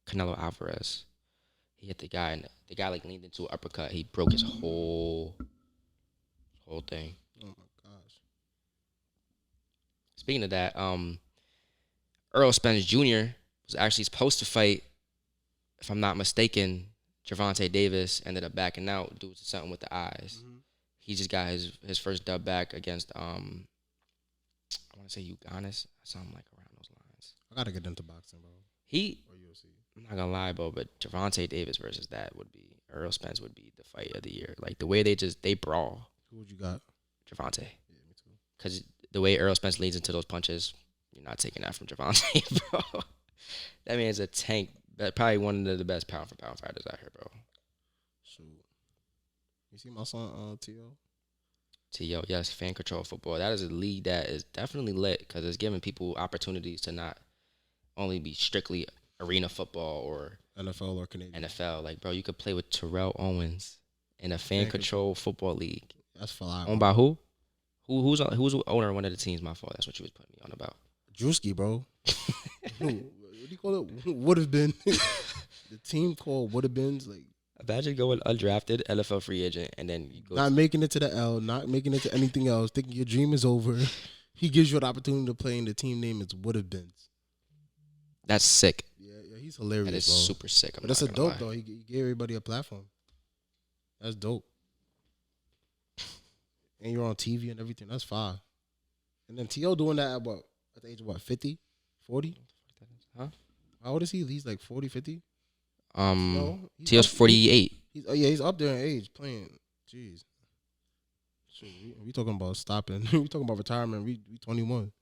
Canelo Alvarez. He hit the guy, and the guy like leaned into an uppercut. He broke his whole thing. Oh my gosh. Speaking of that, Earl Spence Jr. was actually supposed to fight, if I'm not mistaken, Gervonta Davis. Ended up backing out due to something with the eyes. Mm-hmm. He just got his first dub back against I want to say Uganis, something like around those lines. I gotta get into boxing, bro. Or UFC. I'm not gonna lie, bro, but Gervonta Davis versus that would be Earl Spence would be the fight of the year. Like the way they brawl. Who would you got? Gervonta. Yeah, me too. Because the way Earl Spence leads into those punches, you're not taking that from Gervonta, bro. That man's a tank. Probably one of the best pound for pound fighters out here, bro. Shoot. You see my son, T.O.? T.O., yes, fan control football. That is a league that is definitely lit because it's giving people opportunities to not only be strictly arena football or NFL or Canadian. NFL. Like, bro, you could play with Terrell Owens in a fan control football league. That's fly. Owned by who? Who's the owner of one of the teams? My fault. That's what you was putting me on about. Drewski, bro. What do you call it? Would have been. The team called would have been like. Imagine going undrafted NFL free agent and then you go not making it to the L, not making it to anything else, thinking your dream is over. He gives you an opportunity to play, and the team name is would have been. That's sick. Yeah, he's hilarious. That is bro. super sick. But that's a dope though. He gave everybody a platform. That's dope. And you're on TV and everything. That's fine. And then T.O. doing that at what? At the age of what? 50? 40? Huh? How old is he? He's like 40, 50? T.O.'s 48. He's up there in age playing. Jeez. Shoot, we talking about stopping. We talking about retirement. We 21.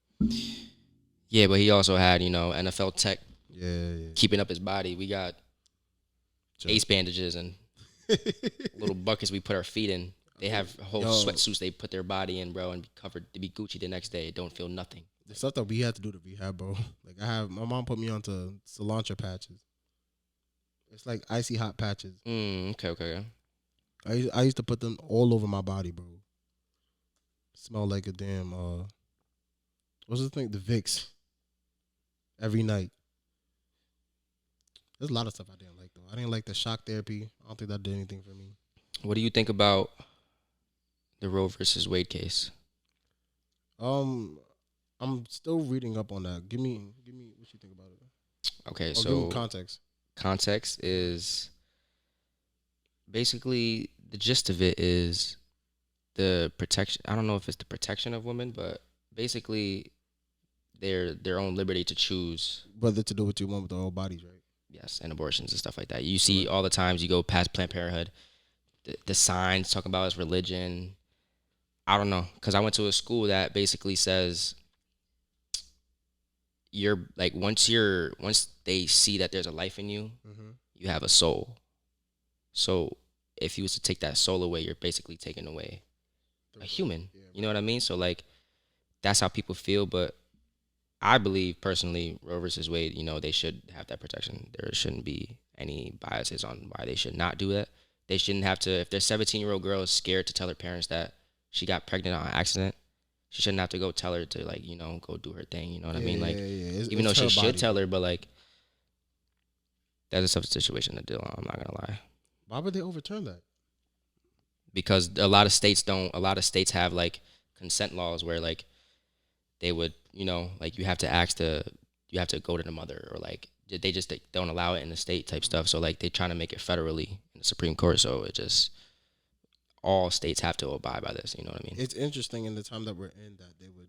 Yeah, but he also had, NFL tech Yeah. keeping up his body. We got ace bandages and little buckets we put our feet in. They have whole sweatsuits they put their body in, bro, and be covered to be Gucci the next day. Don't feel nothing. The stuff that we had to do to rehab, bro. Like my mom put me onto cilantro patches. It's like icy hot patches. Okay. I used to put them all over my body, bro. Smell like a damn what's the thing? The Vicks. Every night. There's a lot of stuff I didn't like though. I didn't like the shock therapy. I don't think that did anything for me. What do you think about the Roe versus Wade case? I'm still reading up on that. Give me what you think about it. Okay, Give me context. Context is basically the gist of it is the protection. I don't know if it's the protection of women, but basically their own liberty to choose whether to do what you want with their whole bodies, right? Yes, and abortions and stuff like that. You see all the times you go past Planned Parenthood, the signs talking about its religion. I don't know, because I went to a school that basically says you're like once they see that there's a life in you, you have a soul. So if you was to take that soul away, you're basically taking away a human. You know what I mean? So like that's how people feel, but I believe personally, Roe versus Wade, they should have that protection. There shouldn't be any biases on why they should not do that. They shouldn't have to, if their 17-year-old girl is scared to tell her parents that she got pregnant on accident, she shouldn't have to go tell her to go do her thing. You know what I mean? Like, even though she should tell her, but like, that's a tough situation to deal with. I'm not going to lie. Why would they overturn that? Because a lot of states have like consent laws where like they would, like you have to go to the mother, or like they just don't allow it in the state type stuff. So like they're trying to make it federally in the Supreme Court. So it just, all states have to abide by this. You know what I mean? It's interesting in the time that we're in that they would,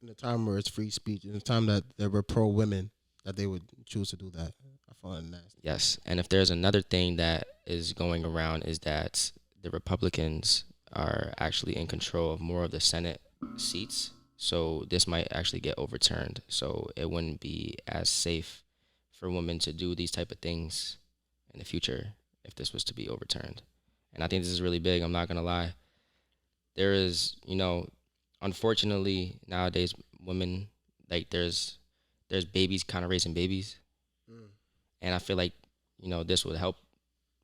in the time where it's free speech, in the time that they were pro women, that they would choose to do that. I find it nasty. Yes, and if there's another thing that is going around is that the Republicans are actually in control of more of the Senate seats. So this might actually get overturned. So it wouldn't be as safe for women to do these type of things in the future if this was to be overturned. And I think this is really big. I'm not going to lie. There is, unfortunately, nowadays, women, like there's babies kind of raising babies, and I feel like this would help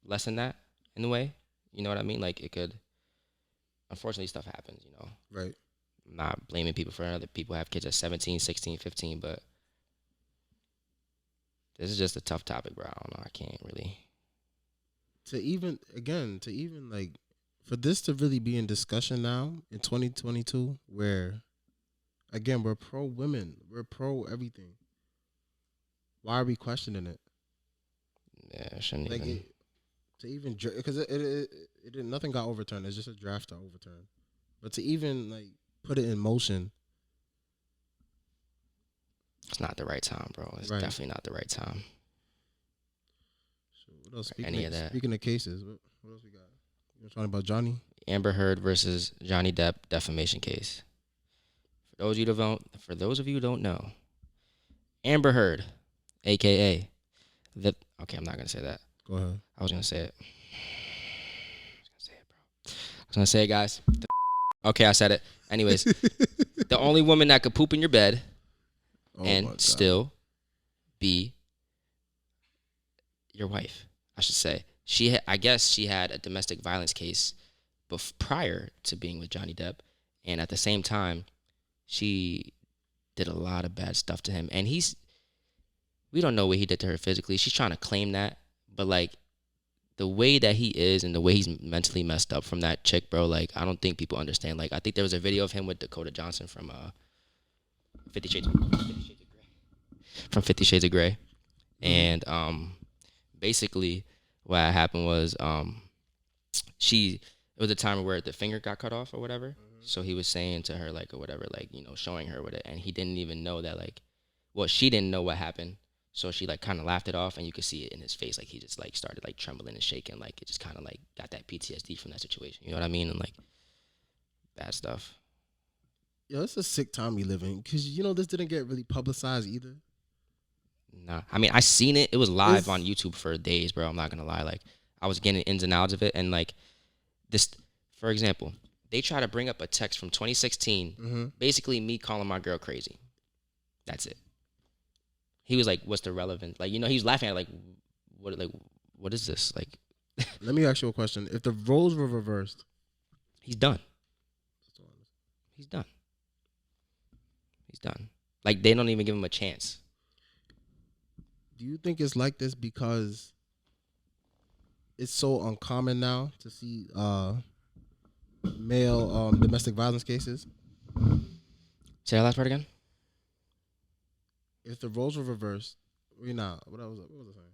lessen that in a way. You know what I mean? Like it could. Unfortunately, stuff happens. Right. I'm not blaming people for it. Other people have kids at 17, 16, 15, but this is just a tough topic, bro. I don't know. I can't really. To even like for this to really be in discussion now in 2022, where again we're pro women, we're pro everything. Why are we questioning it? Yeah, I shouldn't Like even. Because it nothing got overturned. It's just a draft to overturn. But to even like put it in motion, It's not the right time, bro. It's Right. definitely not the right time. so what else? Speaking Speaking of cases, what else we got? You talking about Johnny? Amber Heard versus Johnny Depp defamation case. For those of you who don't know, Amber Heard, aka okay, I'm not gonna say that. Go ahead. I was gonna say it. I was gonna say it, guys. Okay, I said it. Anyways, the only woman that could poop in your bed Oh my and God. still be your wife, I should say. I guess she had a domestic violence case prior to being with Johnny Depp, and at the same time, she did a lot of bad stuff to him. And we don't know what he did to her physically. She's trying to claim that, but like the way that he is and the way he's mentally messed up from that chick, bro. Like I don't think people understand. Like I think there was a video of him with Dakota Johnson from 50 Shades of Grey. And basically what happened was it was a time where the finger got cut off or whatever. So he was saying to her like or whatever, like, showing her with it, and he didn't even know that she didn't know what happened. So she like kind of laughed it off, and you could see it in his face, like he just like started like trembling and shaking, like it just kind of like got that PTSD from that situation. You know what I mean? And like bad stuff. Yo, it's a sick time we live in because this didn't get really publicized either. Nah, I mean I seen it. It was live on YouTube for days, bro. I'm not gonna lie. Like I was getting ins and outs of it, and like this, for example, they try to bring up a text from 2016, basically me calling my girl crazy. That's it. He was like, "What's the relevance?" Like, he was laughing at it, what is this? Like, Let me ask you a question. If the roles were reversed, he's done. He's done. He's done. Like, they don't even give him a chance. do you think it's like this because it's so uncommon now to see male domestic violence cases? Say that last part again. If the roles were reversed, what was I saying?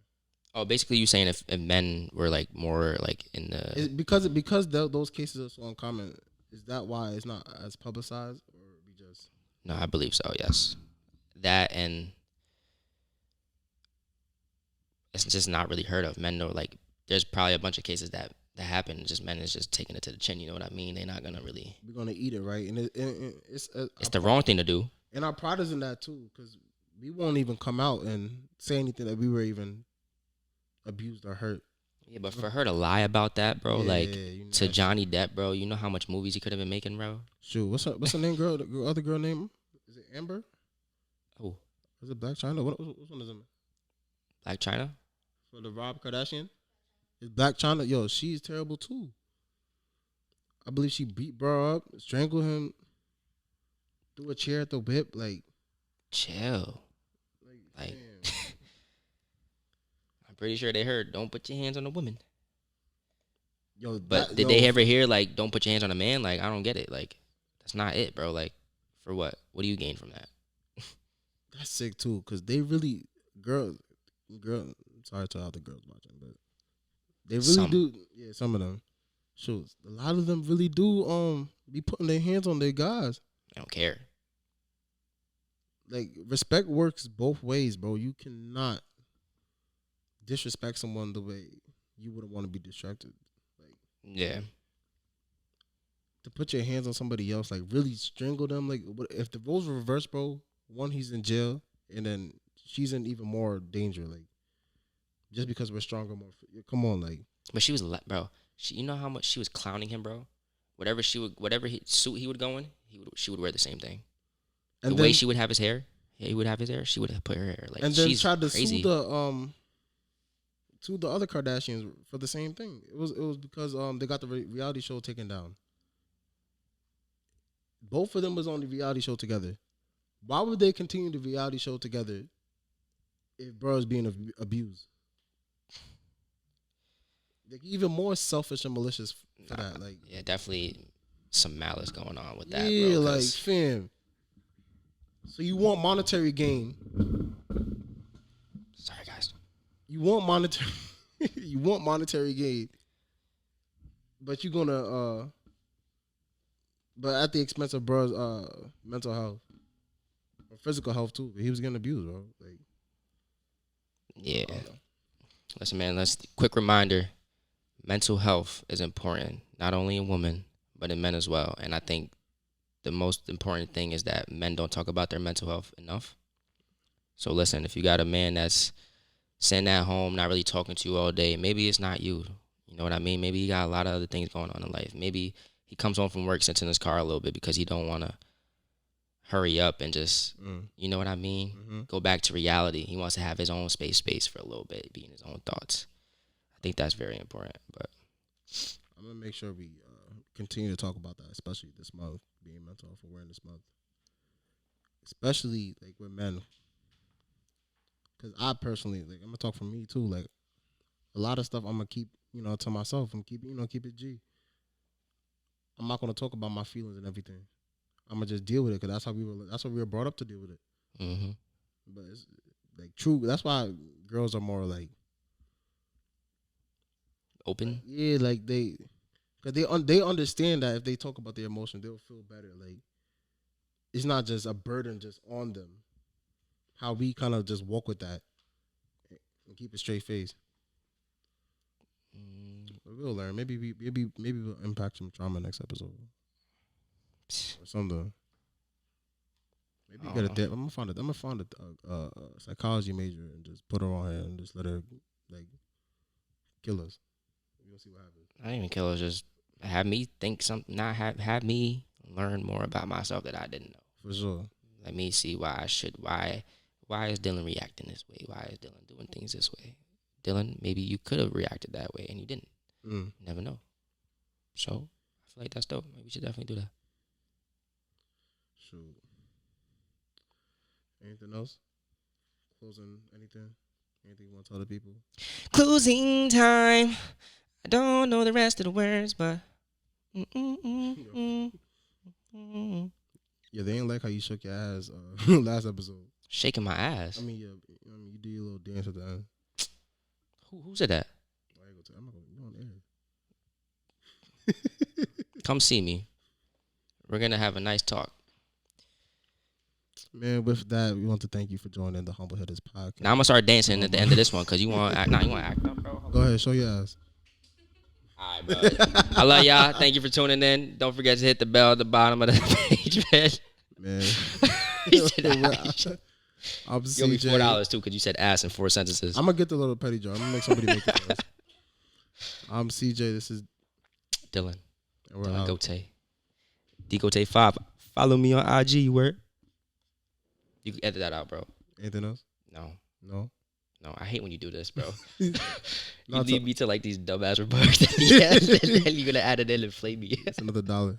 Oh, basically, you saying if men were like more like in the Because those cases are so uncommon. Is that why it's not as publicized, or we just? No, I believe so. Yes, that, and it's just not really heard of. Men know, like, there's probably a bunch of cases that happen. Just men is just taking it to the chin. You know what I mean? They're not gonna really. We're gonna eat it, right? And it's the wrong thing to do. And our pride is in that too, because we won't even come out and say anything that we were even abused or hurt. Yeah, but for her to lie about that, bro, Yeah, to Johnny Depp, bro, you know how much movies he could have been making, bro? Shoot, what's her name, girl? The other girl name? Is it Amber? Oh, Is it Black China? What one is it? Black China? For the Rob Kardashian? Is Black China? Yo, she's terrible too. I believe she beat bro up, strangled him, threw a chair at the whip, like. Chill. Like, I'm pretty sure they heard, don't put your hands on a woman. Yo, but did they ever hear, like, don't put your hands on a man? Like, I don't get it. Like, that's not it, bro. Like, for what? What do you gain from that? That's sick, too, because they really, girl, sorry to all the girls watching, but they really do, yeah, some of them. Shoot, a lot of them really do be putting their hands on their guys. They don't care. Like, respect works both ways, bro. You cannot disrespect someone the way you wouldn't want to be distracted. Like, yeah. To put your hands on somebody else, like, really strangle them. Like, if the roles were reversed, bro, one, he's in jail, and then she's in even more danger. Like, just because we're stronger, more. Come on, like. But she was, bro. You know how much she was clowning him, bro. Whatever suit he would go in, she would wear the same thing. The way she would have his hair, he would have his hair, she would have put her hair. Like, and then she's tried to crazy. sue the other Kardashians for the same thing. It was because they got the reality show taken down. Both of them was on the reality show together. Why would they continue the reality show together if bro is being abused? Like, even more selfish and malicious for that. Like, yeah, definitely some malice going on with that. yeah, bro, like, fam. So you want monetary gain? Sorry, guys. You want monetary? You want monetary gain, but you're gonna but at the expense of bro's mental health or physical health too. He was getting abused, bro. Like, Yeah. Listen, man. Quick reminder: mental health is important, not only in women but in men as well. And I think the most important thing is that men don't talk about their mental health enough. So listen, if you got a man that's sitting at home, not really talking to you all day, maybe it's not you. You know what I mean? Maybe he got a lot of other things going on in life. Maybe he comes home from work, sits in his car a little bit because he don't want to hurry up and just, you know what I mean? Mm-hmm. Go back to reality. He wants to have his own space for a little bit, be in his own thoughts. I think that's very important. But I'm gonna make sure we continue to talk about that, especially this month, being Mental Health Awareness Month, especially like with men. Because I personally, like, I'm gonna talk for me too. Like, a lot of stuff I'm gonna keep, to myself. I'm keep it G. I'm not gonna talk about my feelings and everything. I'm gonna just deal with it because that's what we were brought up to deal with it. mm-hmm. But it's like true. That's why girls are more like Open. yeah, like because they understand that if they talk about their emotions, they'll feel better. Like, it's not just a burden just on them. How we kind of just walk with that and keep a straight face. But we'll learn. Maybe we'll impact some trauma next episode or something. Maybe get a therapist. I'm gonna find a psychology major and just put her on here and just let her like kill us. We'll see what happens. I didn't even kill her. Just have me think something. Not have me learn more about myself that I didn't know. For sure. Let me see why is Dylan reacting this way? Why is Dylan doing things this way? Dylan, maybe you could have reacted that way and you didn't. You never know. So I feel like that's dope. Maybe we should definitely do that. Shoot. Anything else? Closing anything? Anything you want to tell the people? Closing time. I don't know the rest of the words, but Yeah, they ain't like how you shook your ass last episode. shaking my ass. I mean, you do your little dance at the end. Who said that? I'm not going to go on air. Come see me. We're gonna have a nice talk. Man, with that, we want to thank you for joining the Humble Hitters podcast. Now I'm gonna start dancing at the end of this one because you want to act. Now you want to act up, bro. Go ahead, show your ass. All right, bro. I love y'all. Thank you for tuning in. Don't forget to hit the bell at the bottom of the page, man. Man. He said, I'm you owe me CJ. $4 too because you said ass in 4 sentences. I'm going to get the little petty jar. I'm going to make somebody make it for us. I'm CJ. This is Dylan. and we're Dylan out. Gote. DGote5. Follow me on IG, you word. You can edit that out, bro. Anything else? No. No? No, I hate when you do this, bro. No, You it's lead me to like these dumbass remarks at the end, and then you're gonna add it in and flame me. It's another $1.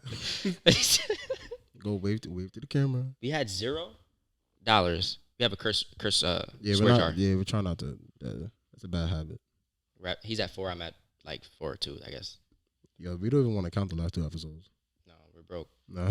Go wave to the camera. We had $0. We have a curse Yeah, swear jar. we're trying not to. That's a bad habit. He's at 4. I'm at like 4 or 2, I guess. Yo, we don't even want to count the last 2 episodes. No, we're broke. No.